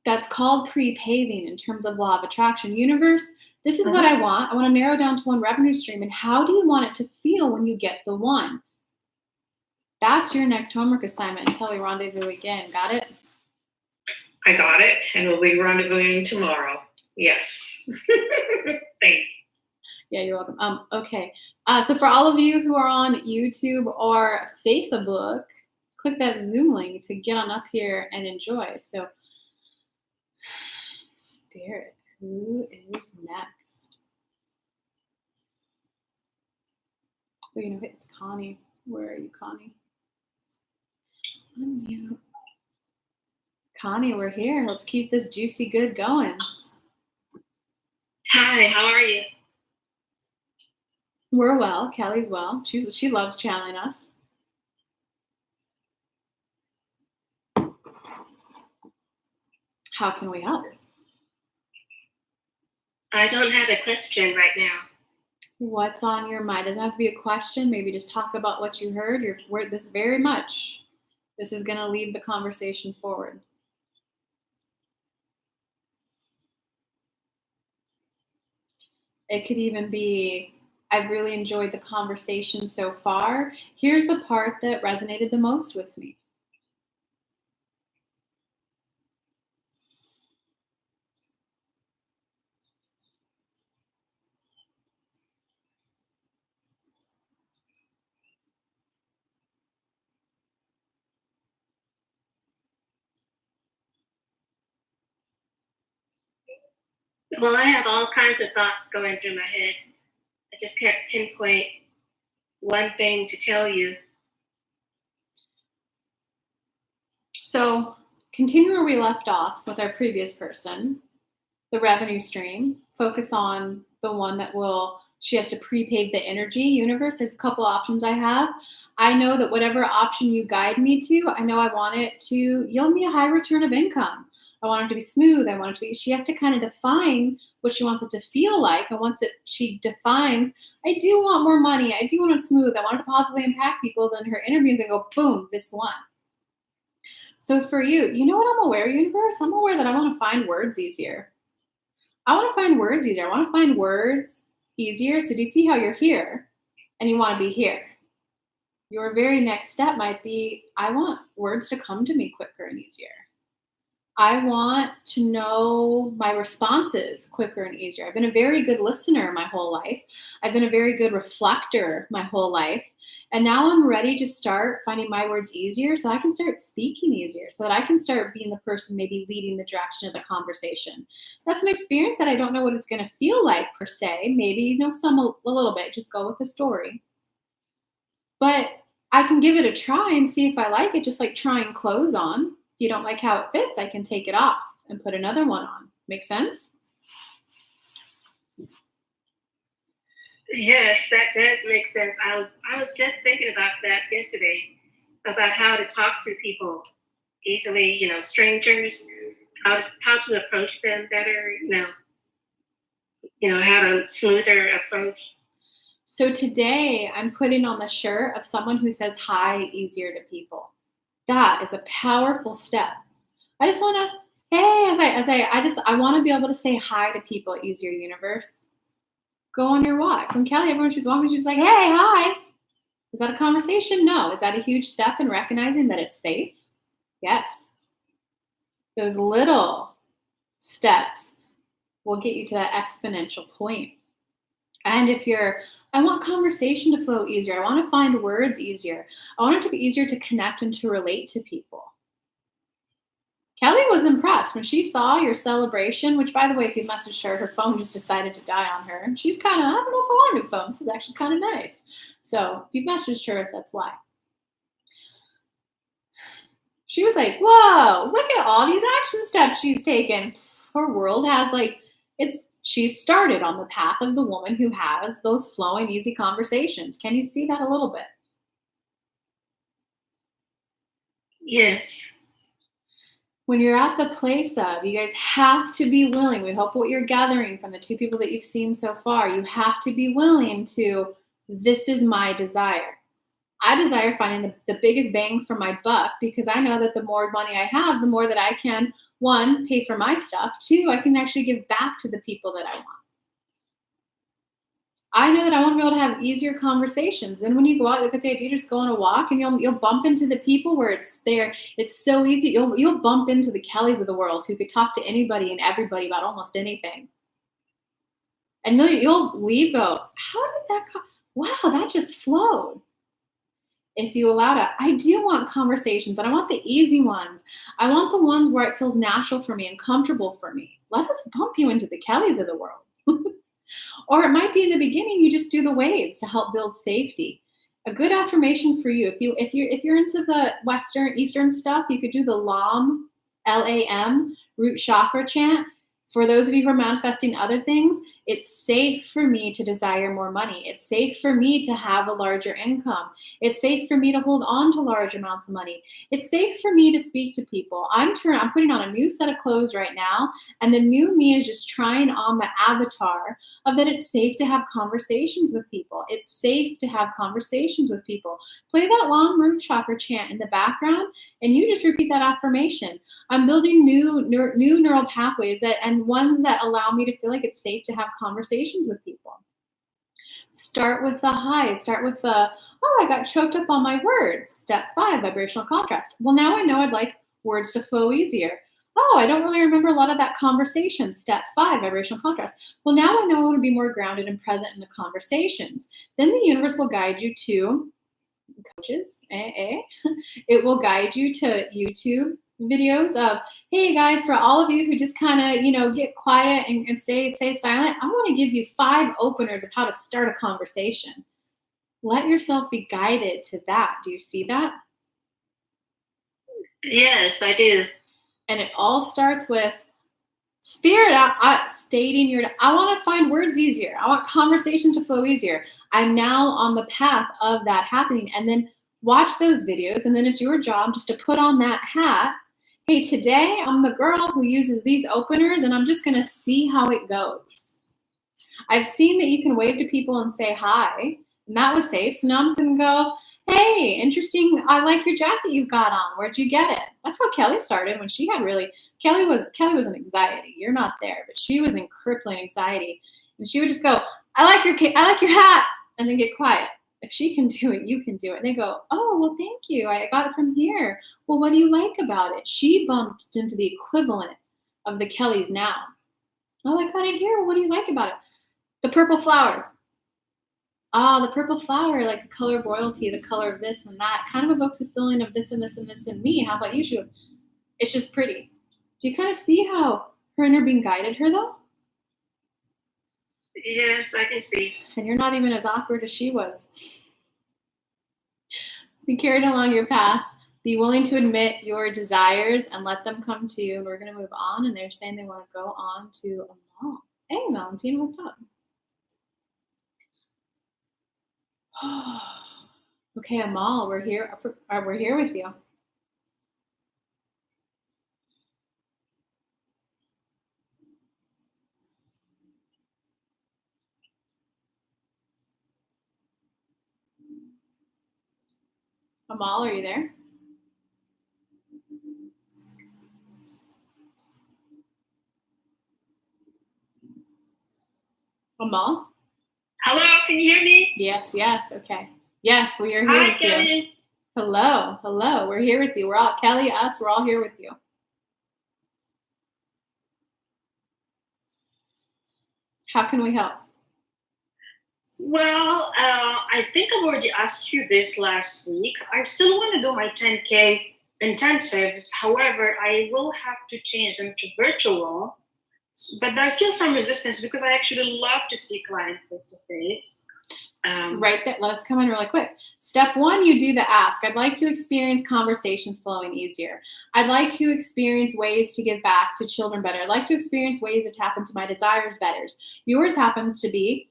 A: That's called pre-paving in terms of law of attraction. Universe, this is what I want. I want to narrow down to one revenue stream. And how do you want it to feel when you get the one? That's your next homework assignment until we rendezvous again. Got it?
C: I got it. And we'll be rendezvousing tomorrow. Yes. Thanks.
A: Yeah, you're welcome. Okay. So for all of you who are on YouTube or Facebook, click that Zoom link to get on up here and enjoy. So, Spirit, who is next? Oh, it's Connie. Where are you, Connie? Unmute. Connie, we're here. Let's keep this juicy good going.
D: Hi, how are you?
A: We're well. Kelly's well. She loves channeling us. How can we help?
D: I don't have a question right now.
A: What's on your mind? Doesn't have to be a question. Maybe just talk about what you heard. This very much. This is going to lead the conversation forward. It could even be, I've really enjoyed the conversation so far. Here's the part that resonated the most with me.
D: Well, I have all kinds of thoughts going through my head. I just can't pinpoint one thing to tell you.
A: So, continue where we left off with our previous person, the revenue stream. Focus on the one that she has to prepave the energy universe. There's a couple options I have. I know that whatever option you guide me to, I know I want it to yield me a high return of income. I want it to be smooth. I want it to be, she has to kind of define what she wants it to feel like. And once she defines, I do want more money. I do want it smooth. I want it to positively impact people. Then her interviews and go, boom, this one. So for you, you know what I'm aware, universe? I'm aware that I want to find words easier. I want to find words easier. I want to find words easier. So do you see how you're here and you want to be here? Your very next step might be, I want words to come to me quicker and easier. I want to know my responses quicker and easier. I've been a very good listener my whole life. I've been a very good reflector my whole life. And now I'm ready to start finding my words easier so I can start speaking easier, so that I can start being the person maybe leading the direction of the conversation. That's an experience that I don't know what it's going to feel like per se. Maybe, some a little bit, just go with the story. But I can give it a try and see if I like it, just like trying clothes on. If you don't like how it fits, I can take it off and put another one on. Make sense?
D: Yes, that does make sense. I was just thinking about that yesterday, about how to talk to people easily, strangers, how to approach them better, have a smoother approach.
A: So today I'm putting on the shirt of someone who says hi easier to people. That is a powerful step. I just want to, hey, I want to be able to say hi to people easier, universe. Go on your walk. When Kelly, everyone she was walking, she was like, hey, hi. Is that a conversation? No. Is that a huge step in recognizing that it's safe? Yes. Those little steps will get you to that exponential point. And if I want conversation to flow easier. I want to find words easier. I want it to be easier to connect and to relate to people. Kelly was impressed when she saw your celebration, which, by the way, if you messaged her phone just decided to die on her. And she's kind of, I don't know if I want a new phone. This is actually kind of nice. So if you messaged her, that's why. She was like, whoa, look at all these action steps she's taken. Her world has she's started on the path of the woman who has those flowing, easy conversations. Can you see that a little bit?
D: Yes.
A: When you're at the place of, you guys have to be willing. We hope what you're gathering from the two people that you've seen so far, you have to be willing to, this is my desire. I desire finding the biggest bang for my buck, because I know that the more money I have, the more that I can, one, pay for my stuff. Two, I can actually give back to the people that I want. I know that I want to be able to have easier conversations. Then when you go out, look at the idea, just go on a walk, and you'll bump into the people where it's so easy. You'll bump into the Kellys of the world who could talk to anybody and everybody about almost anything. And you'll leave, go, how did that come? Wow, that just flowed. If you allow it, I do want conversations, and I want the easy ones. I want the ones where it feels natural for me and comfortable for me. Let us bump you into the Kellys of the world. Or it might be in the beginning, you just do the waves to help build safety. A good affirmation for you, if you're into the Eastern stuff, you could do the LAM, LAM, root chakra chant. For those of you who are manifesting other things, It's safe for me to desire more money. It's safe for me to have a larger income. It's safe for me to hold on to large amounts of money. It's safe for me to speak to people. I'm putting on a new set of clothes right now, and the new me is just trying on the avatar of that it's safe to have conversations with people. It's safe to have conversations with people. Play that long root chakra chant in the background, and you just repeat that affirmation. I'm building new neural pathways and ones that allow me to feel like it's safe to have conversations with people. Start with the high. Start with the, oh, I got choked up on my words. Step 5, vibrational contrast. Well, now I know I'd like words to flow easier. Oh, I don't really remember a lot of that conversation. Step 5, vibrational contrast. Well, now I know I want to be more grounded and present in the conversations. Then the universe will guide you to coaches. It will guide you to YouTube videos of, hey guys, for all of you who just kind of, get quiet and stay silent, I want to give you 5 openers of how to start a conversation. Let yourself be guided to that. Do you see that?
D: Yes, I do.
A: And it all starts with spirit stating I want to find words easier. I want conversation to flow easier. I'm now on the path of that happening. And then watch those videos. And then it's your job just to put on that hat. Hey, today I'm the girl who uses these openers, and I'm just going to see how it goes. I've seen that you can wave to people and say hi, and that was safe. So now I'm just going to go, hey, interesting. I like your jacket you've got on. Where'd you get it? That's how Kelly started when she had Kelly was in anxiety. You're not there, but she was in crippling anxiety. And she would just go, I like your hat, and then get quiet. If she can do it, you can do it. And they go, oh, well, thank you. I got it from here. Well, what do you like about it? She bumped into the equivalent of the Kellys now. Oh, I got it here. Well, what do you like about it? The purple flower. The purple flower, like the color of royalty, the color of this and that, kind of evokes a feeling of this and this and this in me. How about you? She goes, it's just pretty. Do you kind of see how her inner being guided her, though?
D: Yes, I can see.
A: And you're not even as awkward as she was. Be carried along your path. Be willing to admit your desires and let them come to you. And we're going to move on. And they're saying they want to go on to Amal. Hey, Valentine, what's up? Okay, Amal, we're here with you. Amal, are you there? Amal?
E: Hello, can you hear me?
A: Yes, okay. Yes, we are here
E: Hi,
A: with you.
E: Kelly.
A: Hello, we're here with you. We're all, Kelly, us, we're all here with you. How can we help?
E: Well, I think I've already asked you this last week. I still want to do my 10K intensives. However, I will have to change them to virtual. But I feel some resistance because I actually love to see clients face to face.
A: Right there, let us come in really quick. Step 1, you do the ask. I'd like to experience conversations flowing easier. I'd like to experience ways to give back to children better. I'd like to experience ways to tap into my desires better. Yours happens to be,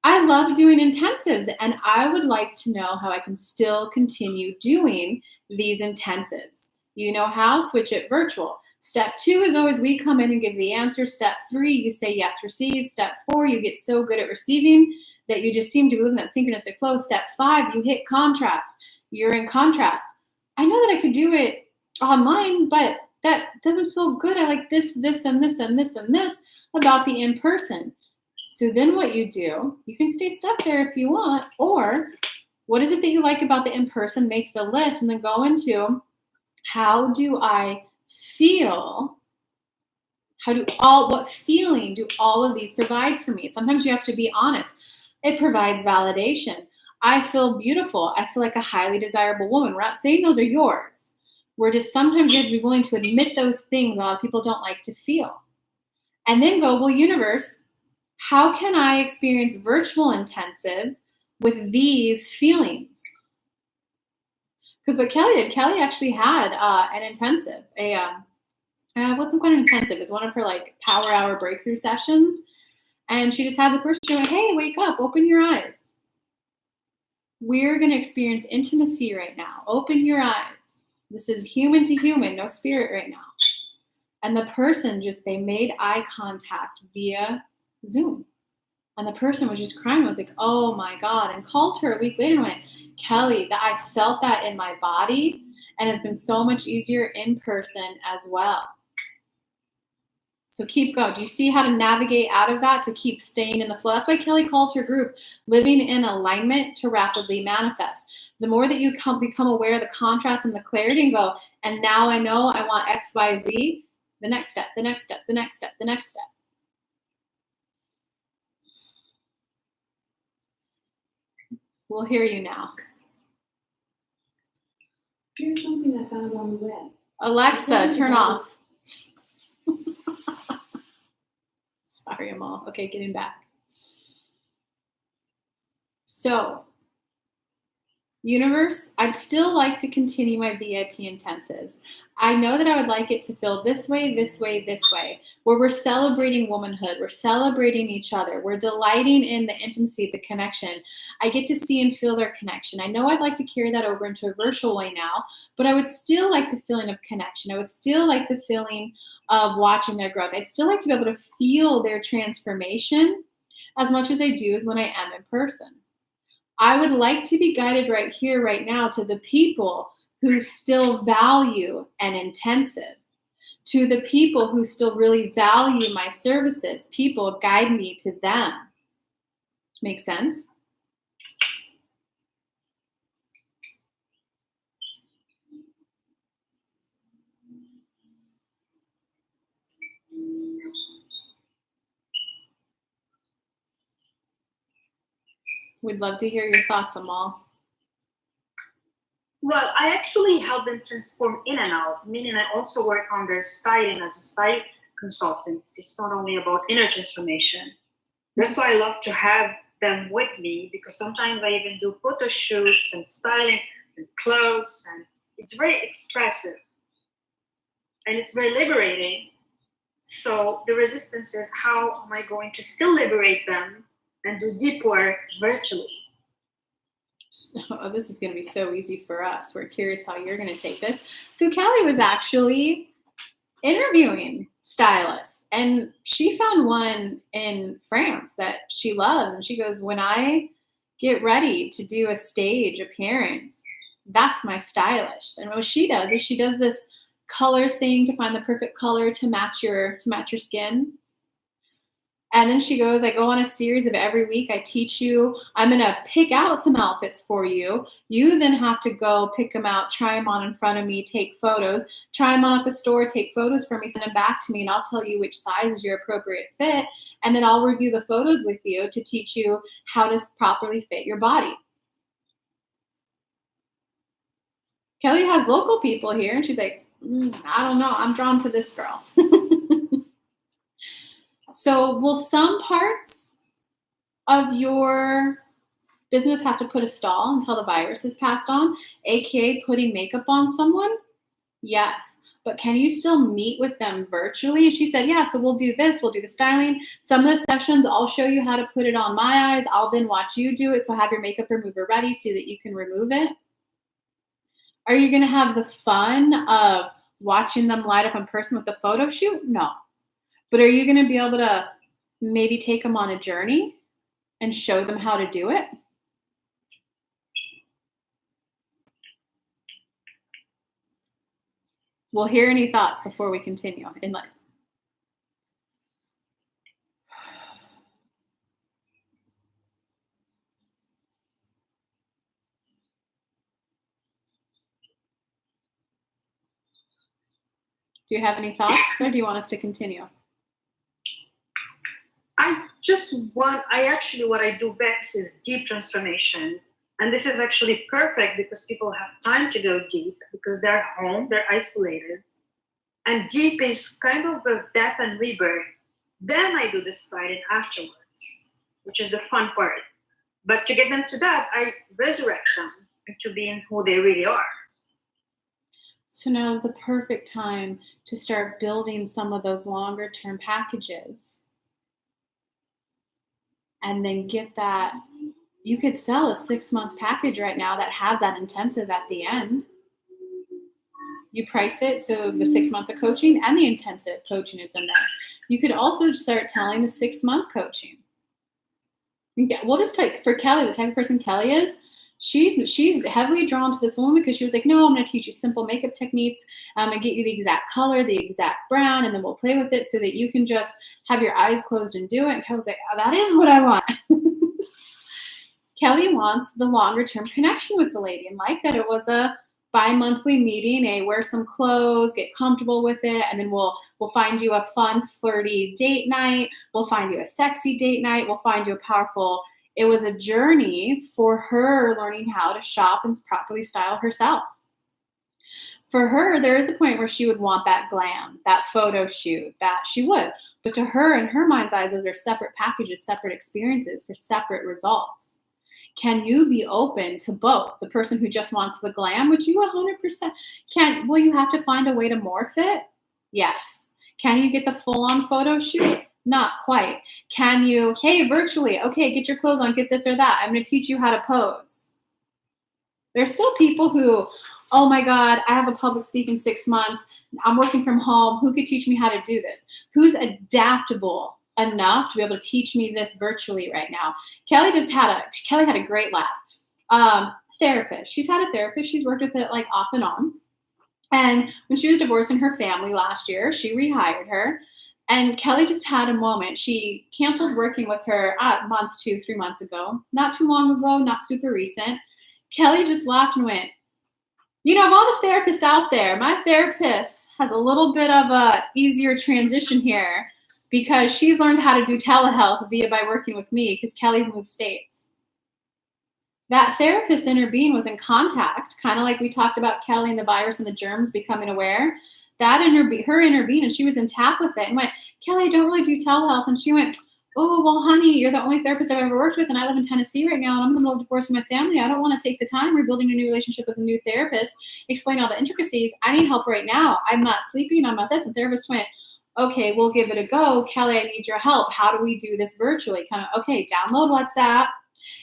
A: I love doing intensives, and I would like to know how I can still continue doing these intensives. You know how? Switch it virtual. Step 2 is always we come in and give the answer. Step 3, you say yes, receive. Step 4, you get so good at receiving that you just seem to be living that synchronistic flow. Step 5, you hit contrast. You're in contrast. I know that I could do it online, but that doesn't feel good. I like this, and this, and this, and this about the in-person. So then what you do, you can stay stuck there if you want, or what is it that you like about the in-person? Make the list and then go into how do I feel? What feeling do all of these provide for me? Sometimes you have to be honest. It provides validation. I feel beautiful. I feel like a highly desirable woman. We're not saying those are yours. We're just sometimes you have to be willing to admit those things a lot of people don't like to feel. And then go, well, universe, how can I experience virtual intensives with these feelings? Because what Kelly did, Kelly actually had an intensive, what's one intensive? It's one of her like power hour breakthrough sessions. And she just had the person go, hey, wake up, open your eyes. We're going to experience intimacy right now. Open your eyes. This is human to human, no spirit right now. And the person they made eye contact via Zoom. And the person was just crying. I was like, oh my God. And called her a week later and went, Kelly, that I felt that in my body. And it's been so much easier in person as well. So keep going. Do you see how to navigate out of that to keep staying in the flow? That's why Kelly calls her group Living in Alignment to Rapidly Manifest. The more that you become aware of the contrast and the clarity and go, and now I know I want X, Y, Z, the next step, the next step, the next step, the next step. We'll hear you now.
F: Here's something I found on the web.
A: Alexa, turn off. Sorry, Amal. Okay, getting back. So, universe, I'd still like to continue my VIP intensives. I know that I would like it to feel this way, this way, this way, where we're celebrating womanhood, we're celebrating each other, we're delighting in the intimacy, the connection. I get to see and feel their connection. I know I'd like to carry that over into a virtual way now, but I would still like the feeling of connection. I would still like the feeling of watching their growth. I'd still like to be able to feel their transformation as much as I do as when I am in person. I would like to be guided right here, right now, to the people who still value an intensive, to the people who still really value my services. People, guide me to them. Make sense? We'd love to hear your thoughts, Amal.
E: Well, I actually help them transform in and out, meaning I also work on their styling as a style consultant. It's not only about inner transformation. That's why I love to have them with me, because sometimes I even do photo shoots and styling and clothes, and it's very expressive and it's very liberating. So the resistance is, how am I going to still liberate them and do deep work virtually?
A: Oh, this is going to be so easy for us. We're curious how you're going to take this. So Kelly was actually interviewing stylists, and she found one in France that she loves. And she goes, when I get ready to do a stage appearance, that's my stylist. And what she does is she does this color thing to find the perfect color to match your skin. And then she goes, I go on a series of every week. I teach you. I'm going to pick out some outfits for you. You then have to go pick them out, try them on in front of me, take photos, try them on at the store, take photos for me, send them back to me, and I'll tell you which size is your appropriate fit. And then I'll review the photos with you to teach you how to properly fit your body. Kelly has local people here, and she's like, I don't know. I'm drawn to this girl. So will some parts of your business have to put a stall until the virus is passed on, aka putting makeup on someone? Yes. But can you still meet with them virtually? And she said, yeah, so we'll do this. We'll do the styling. Some of the sessions, I'll show you how to put it on my eyes. I'll then watch you do it. So have your makeup remover ready so that you can remove it. Are you going to have the fun of watching them light up in person with the photo shoot? No. But are you going to be able to maybe take them on a journey and show them how to do it? We'll hear any thoughts before we continue. Inlet. Do you have any thoughts, or do you want us to continue?
E: What I do best is deep transformation. And this is actually perfect because people have time to go deep because they're home, they're isolated. And deep is kind of a death and rebirth. Then I do the styling afterwards, which is the fun part. But to get them to that, I resurrect them into being who they really are.
A: So now is the perfect time to start building some of those longer term packages. and then get that. You could sell a 6-month package right now that has that intensive at the end. You price it so the 6 months of coaching and the intensive coaching is in there. You could also start telling the 6-month coaching. We'll just take, for Kelly, the type of person Kelly is, she's heavily drawn to this woman because she was like, no, I'm going to teach you simple makeup techniques. I'm going to get you the exact color, the exact brand, and then we'll play with it so that you can just have your eyes closed and do it. And Kelly's like, oh, that is what I want. Kelly wants the longer term connection with the lady, and like that it was a bi-monthly meeting, wear some clothes, get comfortable with it, and then we'll find you a fun, flirty date night. We'll find you a sexy date night. We'll find you a powerful. It was a journey for her learning how to shop and properly style herself. For her, there is a point where she would want that glam, that photo shoot, that she would. But to her, in her mind's eyes, those are separate packages, separate experiences for separate results. Can you be open to both? The person who just wants the glam, would you 100% will you have to find a way to morph it? Yes. Can you get the full-on photo shoot? Not quite. Can you, hey, virtually, okay, get your clothes on, get this or that. I'm going to teach you how to pose. There's still people who, oh my God, I have a public speak in 6 months. I'm working from home. Who could teach me how to do this? Who's adaptable enough to be able to teach me this virtually right now? Kelly had a great laugh. Therapist. She's had a therapist. She's worked with it like off and on. And when she was divorcing her family last year, she rehired her. And Kelly just had a moment. She canceled working with her a month, 2-3 months ago. Not too long ago, not super recent. Kelly just laughed and went, you know, of all the therapists out there, my therapist has a little bit of a easier transition here because she's learned how to do telehealth by working with me because Kelly's moved states. That therapist inner being was in contact, kind of like we talked about Kelly and the virus and the germs becoming aware. That her inner being, and she was in tap with it and went, Kelly, I don't really do telehealth. And she went, oh, well, honey, you're the only therapist I've ever worked with, and I live in Tennessee right now, and I'm in the middle of divorcing my family. I don't want to take the time rebuilding a new relationship with a new therapist, explain all the intricacies. I need help right now. I'm not sleeping. I'm not this. And the therapist went, okay, we'll give it a go. Kelly, I need your help. How do we do this virtually? Kind of, okay, download WhatsApp.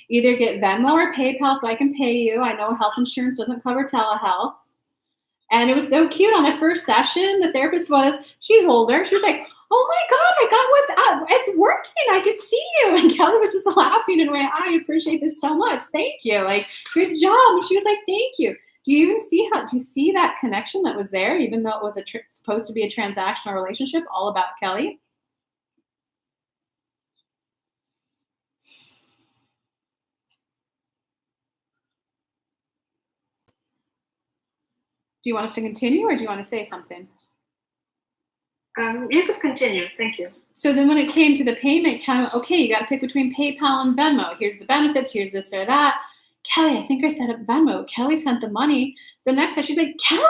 A: Either get Venmo or PayPal so I can pay you. I know health insurance doesn't cover telehealth. And it was so cute. On the first session, the therapist she's older. She's like, oh my God, I got WhatsApp. It's working. I could see you. And Kelly was just laughing and went, I appreciate this so much. Thank you. Like, good job. And she was like, thank you. Do you see that connection that was there, even though it was supposed to be a transactional relationship all about Kelly? Do you want us to continue or do you want to say something?
E: You could continue. Thank you.
A: So then when it came to the payment, Kelly went, okay, you got to pick between PayPal and Venmo. Here's the benefits. Here's this or that. Kelly, I think I set up Venmo. Kelly sent the money. The next time she's like, Kelly,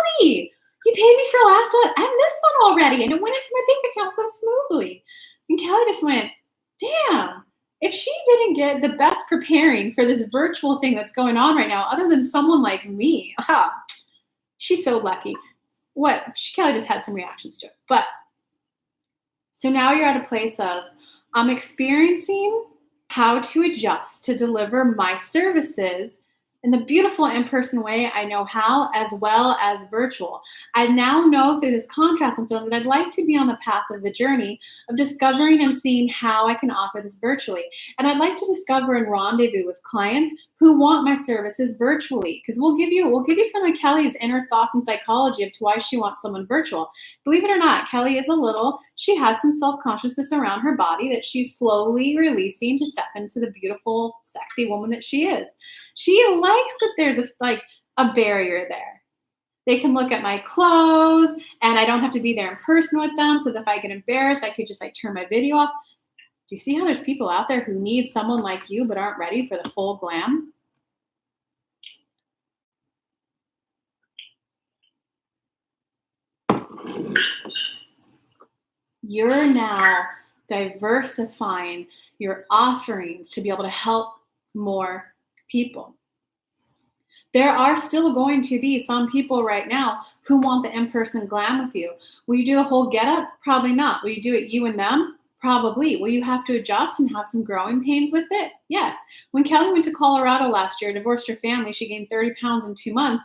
A: you paid me for last one and this one already. And it went into my bank account so smoothly. And Kelly just went, damn, if she didn't get the best preparing for this virtual thing that's going on right now, other than someone like me, she's so lucky. Kelly just had some reactions to it. But so now you're at a place of, I'm experiencing how to adjust to deliver my services in the beautiful in-person way I know how, as well as virtual. I now know through this contrast and feeling that I'd like to be on the path of the journey of discovering and seeing how I can offer this virtually. And I'd like to discover and rendezvous with clients who want my services virtually, because we'll give you some of Kelly's inner thoughts and psychology of to why she wants someone virtual. Believe it or not, Kelly is she has some self-consciousness around her body that she's slowly releasing to step into the beautiful, sexy woman that she is. She likes that there's a barrier there. They can look at my clothes and I don't have to be there in person with them, so that if I get embarrassed, I could just turn my video off. Do you see how there's people out there who need someone like you but aren't ready for the full glam? You're now diversifying your offerings to be able to help more people. There are still going to be some people right now who want the in-person glam with you. Will you do the whole get up? Probably not. Will you do it you and them? Probably. Will you have to adjust and have some growing pains with it? Yes. When Kelly went to Colorado last year, divorced her family, she gained 30 pounds in 2 months.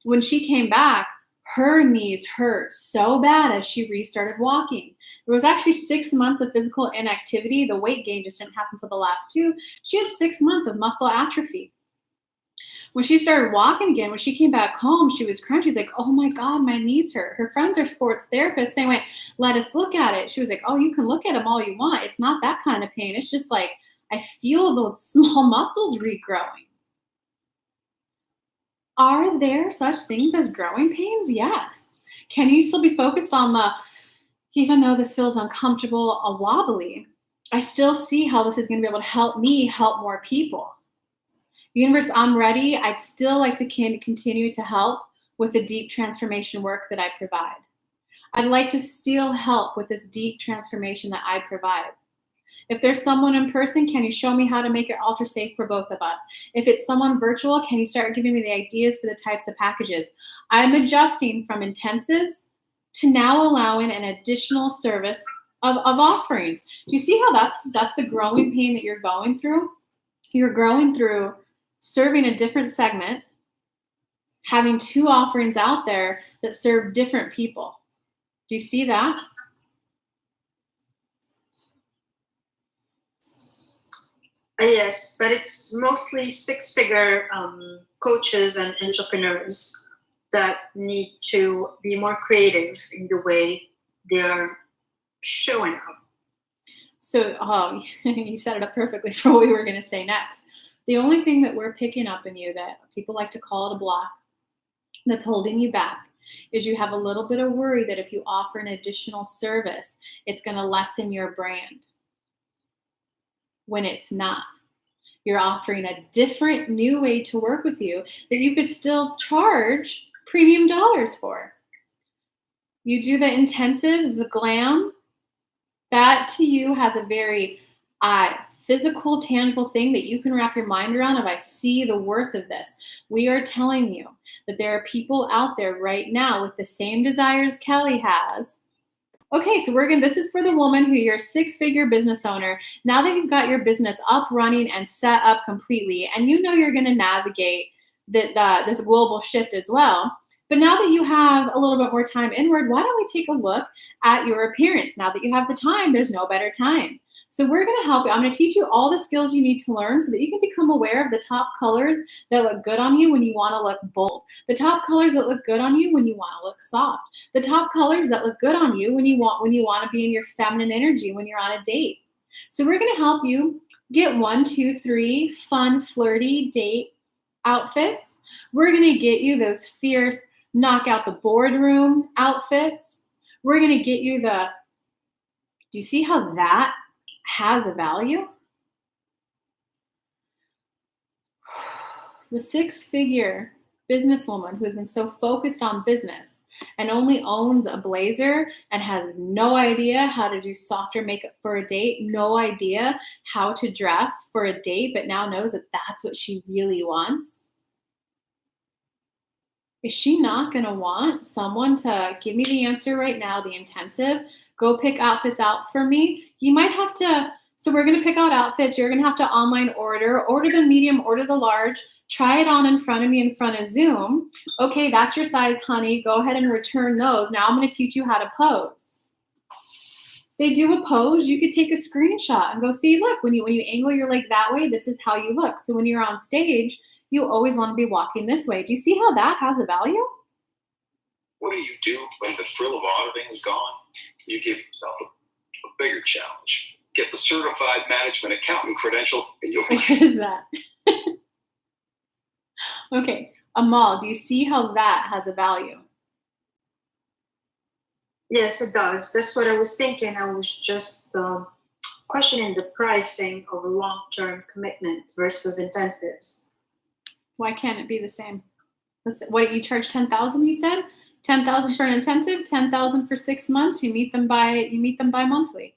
A: When she came back, her knees hurt so bad as she restarted walking. There was actually 6 months of physical inactivity. The weight gain just didn't happen until the last 2. She had 6 months of muscle atrophy. When she started walking again, when she came back home, she was crying. She's like, oh my God, my knees hurt. Her friends are sports therapists. They went, let us look at it. She was like, oh, you can look at them all you want. It's not that kind of pain. It's just like, I feel those small muscles regrowing. Are there such things as growing pains? Yes. Can you still be focused on even though this feels uncomfortable, a wobbly, I still see how this is going to be able to help me help more people. Universe, I'm ready. I'd still like to continue to help with the deep transformation work that I provide. I'd like to still help with this deep transformation that I provide. If there's someone in person, can you show me how to make it altar safe for both of us? If it's someone virtual, can you start giving me the ideas for the types of packages? I'm adjusting from intensives to now allowing an additional service of offerings. Do you see how that's the growing pain that you're going through? You're growing through serving a different segment, having 2 offerings out there that serve different people. Do you see that?
E: Yes, but it's mostly 6-figure coaches and entrepreneurs that need to be more creative in the way they are showing up.
A: So, you set it up perfectly for what we were going to say next. The only thing that we're picking up in you that people like to call it a block that's holding you back is you have a little bit of worry that if you offer an additional service, it's going to lessen your brand. When it's not. You're offering a different new way to work with you that you could still charge premium dollars for. You do the intensives, the glam, that to you has a very physical, tangible thing that you can wrap your mind around of. I see the worth of this. We are telling you that there are people out there right now with the same desires Kelly has. Okay, so this is for the woman who you're a 6-figure business owner. Now that you've got your business up, running, and set up completely, and you know you're going to navigate this global shift as well. But now that you have a little bit more time inward, why don't we take a look at your appearance? Now that you have the time, there's no better time. So we're going to help you. I'm going to teach you all the skills you need to learn so that you can become aware of the top colors that look good on you when you want to look bold. The top colors that look good on you when you want to look soft. The top colors that look good on you when you want to be in your feminine energy when you're on a date. So we're going to help you get 1, 2, 3 fun, flirty date outfits. We're going to get you those fierce, knock out the boardroom outfits. We're going to get you do you see how that has a value? The 6-figure businesswoman who has been so focused on business and only owns a blazer and has no idea how to do softer makeup for a date, no idea how to dress for a date, but now knows that that's what she really wants. Is she not going to want someone to give me the answer right now, the intensive, go pick outfits out for me? You might have to, so we're going to pick out outfits. You're going to have to online order the medium, order the large, try it on in front of me in front of Zoom. Okay, that's your size, honey. Go ahead and return those. Now I'm going to teach you how to pose. They do a pose. You could take a screenshot and go see, look, when you angle your leg that way, this is how you look. So when you're on stage, you always want to be walking this way. Do you see how that has a value?
G: What do you do when the thrill of auditing is gone? You give yourself a bigger challenge. Get the certified management accountant credential and you'll be...
A: What is that? Okay, Amal, do you see how that has a value?
E: Yes, it does. That's what I was thinking. I was just questioning the pricing of a long-term commitment versus intensives.
A: Why can't it be the same? What, you charge $10,000, you said? $10,000 for an intensive, $10,000 for 6 months. You meet them by monthly,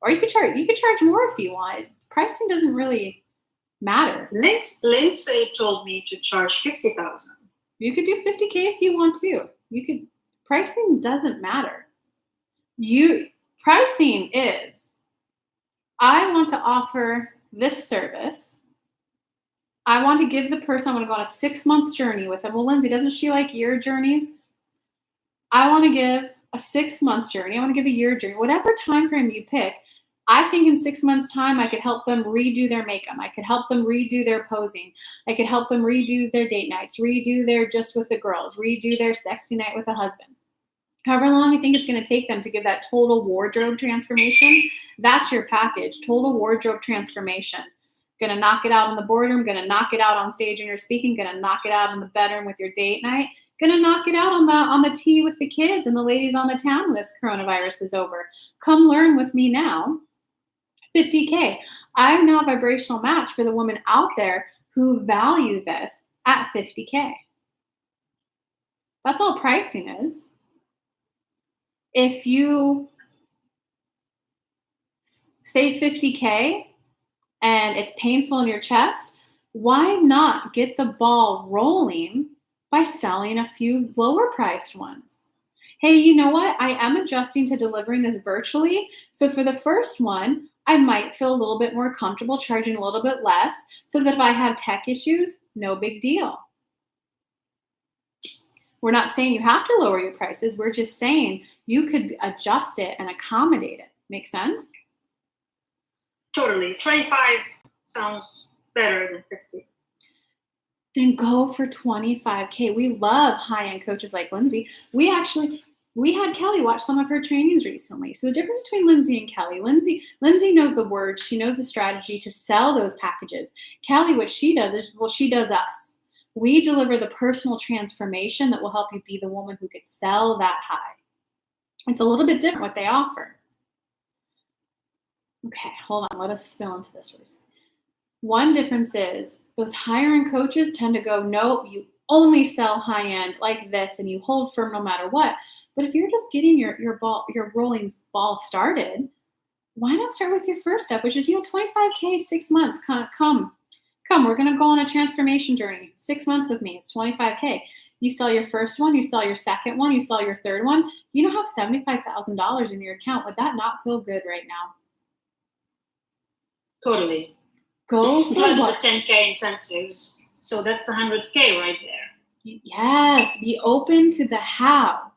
A: or you could charge more if you want. Pricing doesn't really matter.
E: Lindsay told me to charge $50,000.
A: You could do $50K if you want to. Pricing doesn't matter. Pricing is I want to offer this service. I want to give the person, I want to go on a 6-month journey with them. Well, Lindsay, doesn't she like year journeys? I want to give a 6-month journey. I want to give a year journey. Whatever time frame you pick, I think in 6 months' time, I could help them redo their makeup. I could help them redo their posing. I could help them redo their date nights, redo their just with the girls, redo their sexy night with a husband. However long you think it's going to take them to give that total wardrobe transformation, that's your package. Total wardrobe transformation. Going to knock it out in the boardroom, going to knock it out on stage when you're speaking, going to knock it out in the bedroom with your date night, going to knock it out on the tea with the kids and the ladies on the town when this coronavirus is over. Come learn with me now. $50K. I'm now a vibrational match for the women out there who value this at $50K. That's all pricing is. If you say $50K and it's painful in your chest, why not get the ball rolling by selling a few lower priced ones? Hey, you know what? I am adjusting to delivering this virtually. So for the first one, I might feel a little bit more comfortable charging a little bit less so that if I have tech issues, no big deal. We're not saying you have to lower your prices. We're just saying you could adjust it and accommodate it. Make sense?
E: Totally. 25 sounds better than 50.
A: Then go for 25K. We love high-end coaches like Lindsay. We had Kelly watch some of her trainings recently. So the difference between Lindsay and Kelly, Lindsay knows the words. She knows the strategy to sell those packages. Kelly, what she does is, well, she does us. We deliver the personal transformation that will help you be the woman who could sell that high. It's a little bit different what they offer. Okay, hold on. Let us spill into this for a second. One difference is those higher-end coaches tend to go, nope, you only sell high-end like this and you hold firm no matter what. But if you're just getting your rolling ball started, why not start with your first step, which is, 25K, 6 months. Come. We're going to go on a transformation journey. 6 months with me. It's 25K. You sell your first one. You sell your second one. You sell your third one. You don't have $75,000 in your account. Would that not feel good right now?
E: Totally.
A: Go for
E: Plus
A: what?
E: the 10K incentives. So that's 100K right there.
A: Yes. Be open to the how.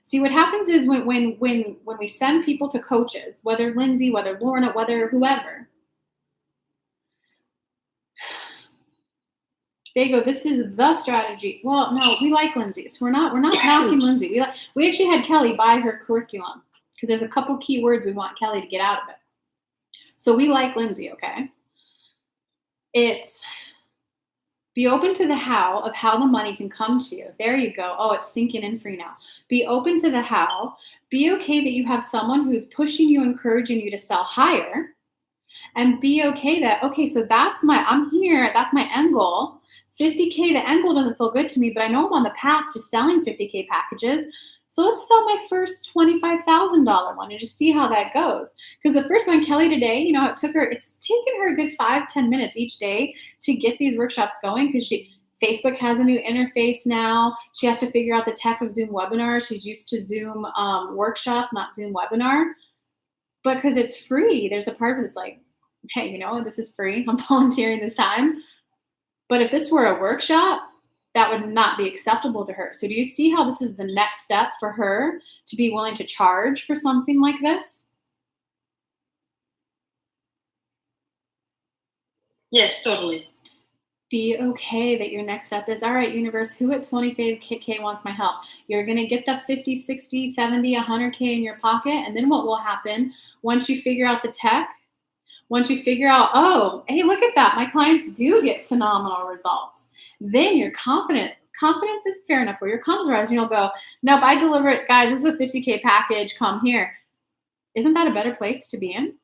A: See, what happens is when we send people to coaches, whether Lindsay, whether Lorna, whether whoever, they go, this is the strategy. Well, no, we like Lindsay. So we're not knocking Lindsay. We actually had Kelly buy her curriculum because there's a couple key words we want Kelly to get out of it. So we like Lindsay, okay? It's be open to the how of how the money can come to you. There you go. Oh, it's sinking in for you now. Be open to the how. Be okay that you have someone who's pushing you, encouraging you to sell higher. And be okay that, okay, so I'm here. That's my end goal. 50K, the end goal doesn't feel good to me, but I know I'm on the path to selling 50K packages. So let's sell my first $25,000 one and just see how that goes. Because the first one, Kelly today, it's taken her a good 5-10 minutes each day to get these workshops going because Facebook has a new interface now. She has to figure out the tech of Zoom webinars. She's used to Zoom workshops, not Zoom webinar. But because it's free, there's a part of it that's like, hey, this is free. I'm volunteering this time. But if this were a workshop, that would not be acceptable to her. So do you see how this is the next step for her to be willing to charge for something like this?
E: Yes, totally.
A: Be okay that your next step is, all right, universe, who at 25K wants my help? You're going to get the 50, 60, 70, 100K in your pocket. And then what will happen once you figure out the tech? Once you figure out, oh, hey, look at that. My clients do get phenomenal results. Then you're confident. Confidence is fair enough where your comms rise and you'll go, nope, I deliver it. Guys, this is a 50K package. Come here. Isn't that a better place to be in?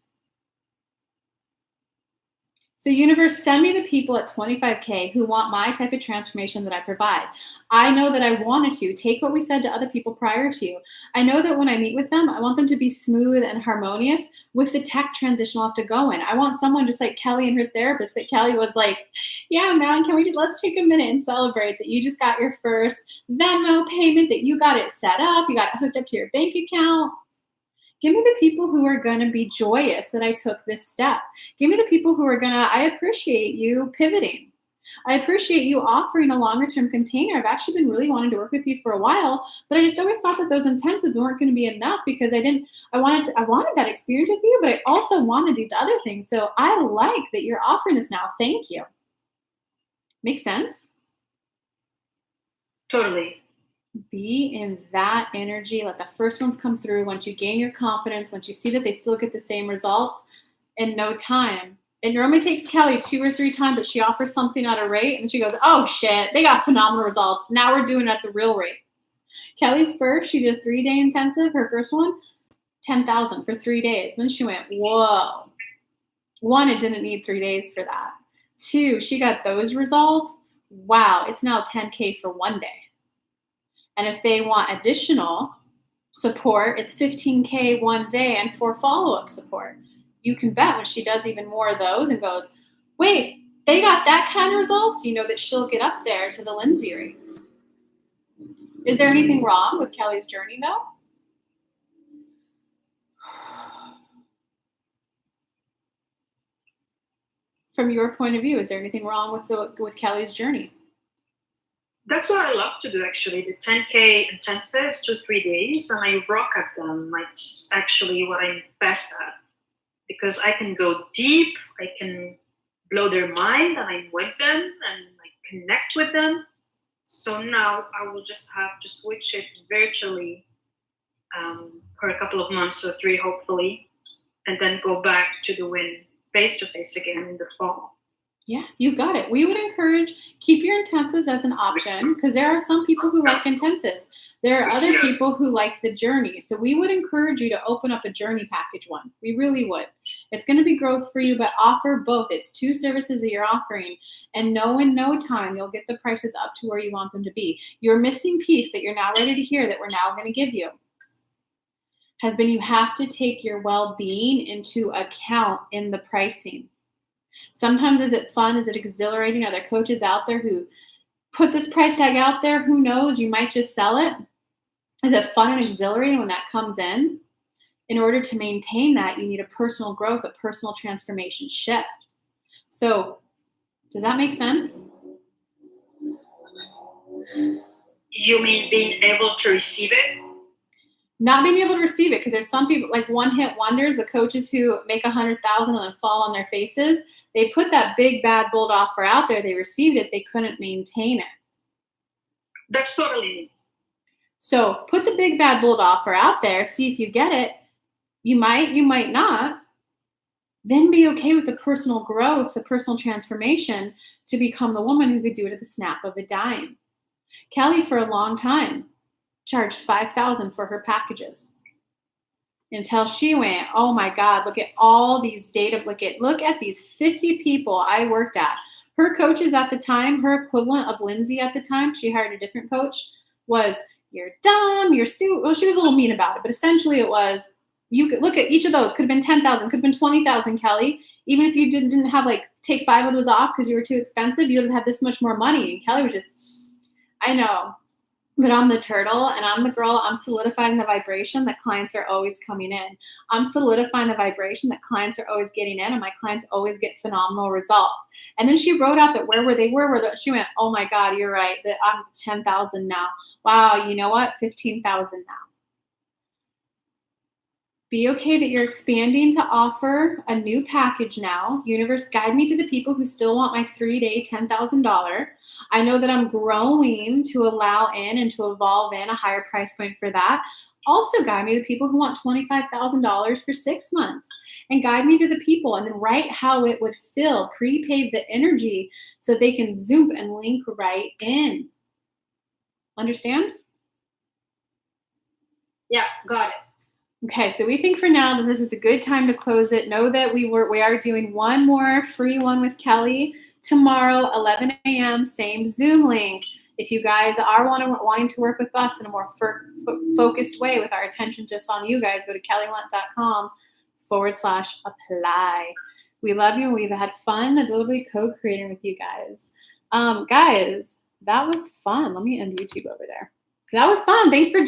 A: So universe, send me the people at 25K who want my type of transformation that I provide. I know that I wanted to take what we said to other people prior to. I know that when I meet with them, I want them to be smooth and harmonious with the tech transition I'll have to go in. I want someone just like Kelly and her therapist, that Kelly was like, yeah, man, let's take a minute and celebrate that you just got your first Venmo payment, that you got it set up, you got it hooked up to your bank account. Give me the people who are going to be joyous that I took this step. Give me the people who are going to, I appreciate you pivoting. I appreciate you offering a longer term container. I've actually been really wanting to work with you for a while, but I just always thought that those intensives weren't going to be enough because I wanted that experience with you, but I also wanted these other things. So I like that you're offering this now. Thank you. Make sense?
E: Totally.
A: Be in that energy. Let the first ones come through. Once you gain your confidence, once you see that they still get the same results in no time. It normally takes Kelly 2 or 3 times, but she offers something at a rate and she goes, oh shit, they got phenomenal results. Now we're doing it at the real rate. Kelly's first, she did a 3-day intensive. Her first one, 10,000 for 3 days. Then she went, whoa. 1, it didn't need 3 days for that. 2, she got those results. Wow, it's now 10K for 1 day. And if they want additional support, it's 15K 1 day and 4 follow-up support. You can bet when she does even more of those and goes, wait, they got that kind of results, you know that she'll get up there to the Lindsay rates. Is there anything wrong with Kelly's journey though? From your point of view, is there anything wrong with Kelly's journey?
E: That's what I love to do, actually. The 10K intensives to 3 days, and I rock at them. It's actually what I'm best at because I can go deep, I can blow their mind, and I'm with them and I connect with them. So now I will just have to switch it virtually for a couple of months or 3, hopefully, and then go back to doing face-to-face again in the fall.
A: Yeah, you got it. We would encourage, keep your intensives as an option because there are some people who like intensives. There are other people who like the journey. So we would encourage you to open up a journey package one. We really would. It's going to be growth for you, but offer both. It's 2 services that you're offering. And know in no time, you'll get the prices up to where you want them to be. Your missing piece that you're now ready to hear that we're now going to give you has been you have to take your well-being into account in the pricing. Sometimes is it fun? Is it exhilarating? Are there coaches out there who put this price tag out there? Who knows? You might just sell it. Is it fun and exhilarating when that comes in? In order to maintain that, you need a personal growth, a personal transformation shift. So does that make sense?
E: You mean being able to receive it?
A: Not being able to receive it, because there's some people like one-hit wonders, the coaches who make 100,000 and then fall on their faces. They put that big, bad, bold offer out there. They received it. They couldn't maintain it.
E: That's totally me.
A: So put the big, bad, bold offer out there. See if you get it. You might not. Then be okay with the personal growth, the personal transformation to become the woman who could do it at the snap of a dime. Kelly, for a long time, charged $5,000 for her packages until she went, oh my God, look at all these data. Look at these 50 people I worked at. Her coaches at the time, her equivalent of Lindsay at the time, she hired a different coach, was you're dumb, you're stupid. Well, she was a little mean about it, but essentially it was, you could look at each of those, could have been 10,000, could have been 20,000, Kelly. Even if you didn't have take 5 of those off because you were too expensive, you would have had this much more money. And Kelly was just, I know. But I'm the turtle and I'm the girl. I'm solidifying the vibration that clients are always coming in. I'm solidifying the vibration that clients are always getting in, and my clients always get phenomenal results. And then she wrote out that she went, oh my God, you're right. That I'm 10,000 now. Wow, you know what? 15,000 now. Be okay that you're expanding to offer a new package now. Universe, guide me to the people who still want my 3-day $10,000. I know that I'm growing to allow in and to evolve in a higher price point for that. Also guide me to the people who want $25,000 for 6 months. And guide me to the people and then write how it would feel, prepave the energy so they can zoom and link right in. Understand?
E: Yeah, got it.
A: Okay, so we think for now that this is a good time to close it. Know that we are doing one more free one with Kelly tomorrow, 11 a.m., same Zoom link. If you guys are wanting to work with us in a more focused way with our attention just on you guys, go to kellylunt.com/apply. We love you and we've had fun as literally co-creating with you guys. Guys, that was fun. Let me end YouTube over there. That was fun. Thanks for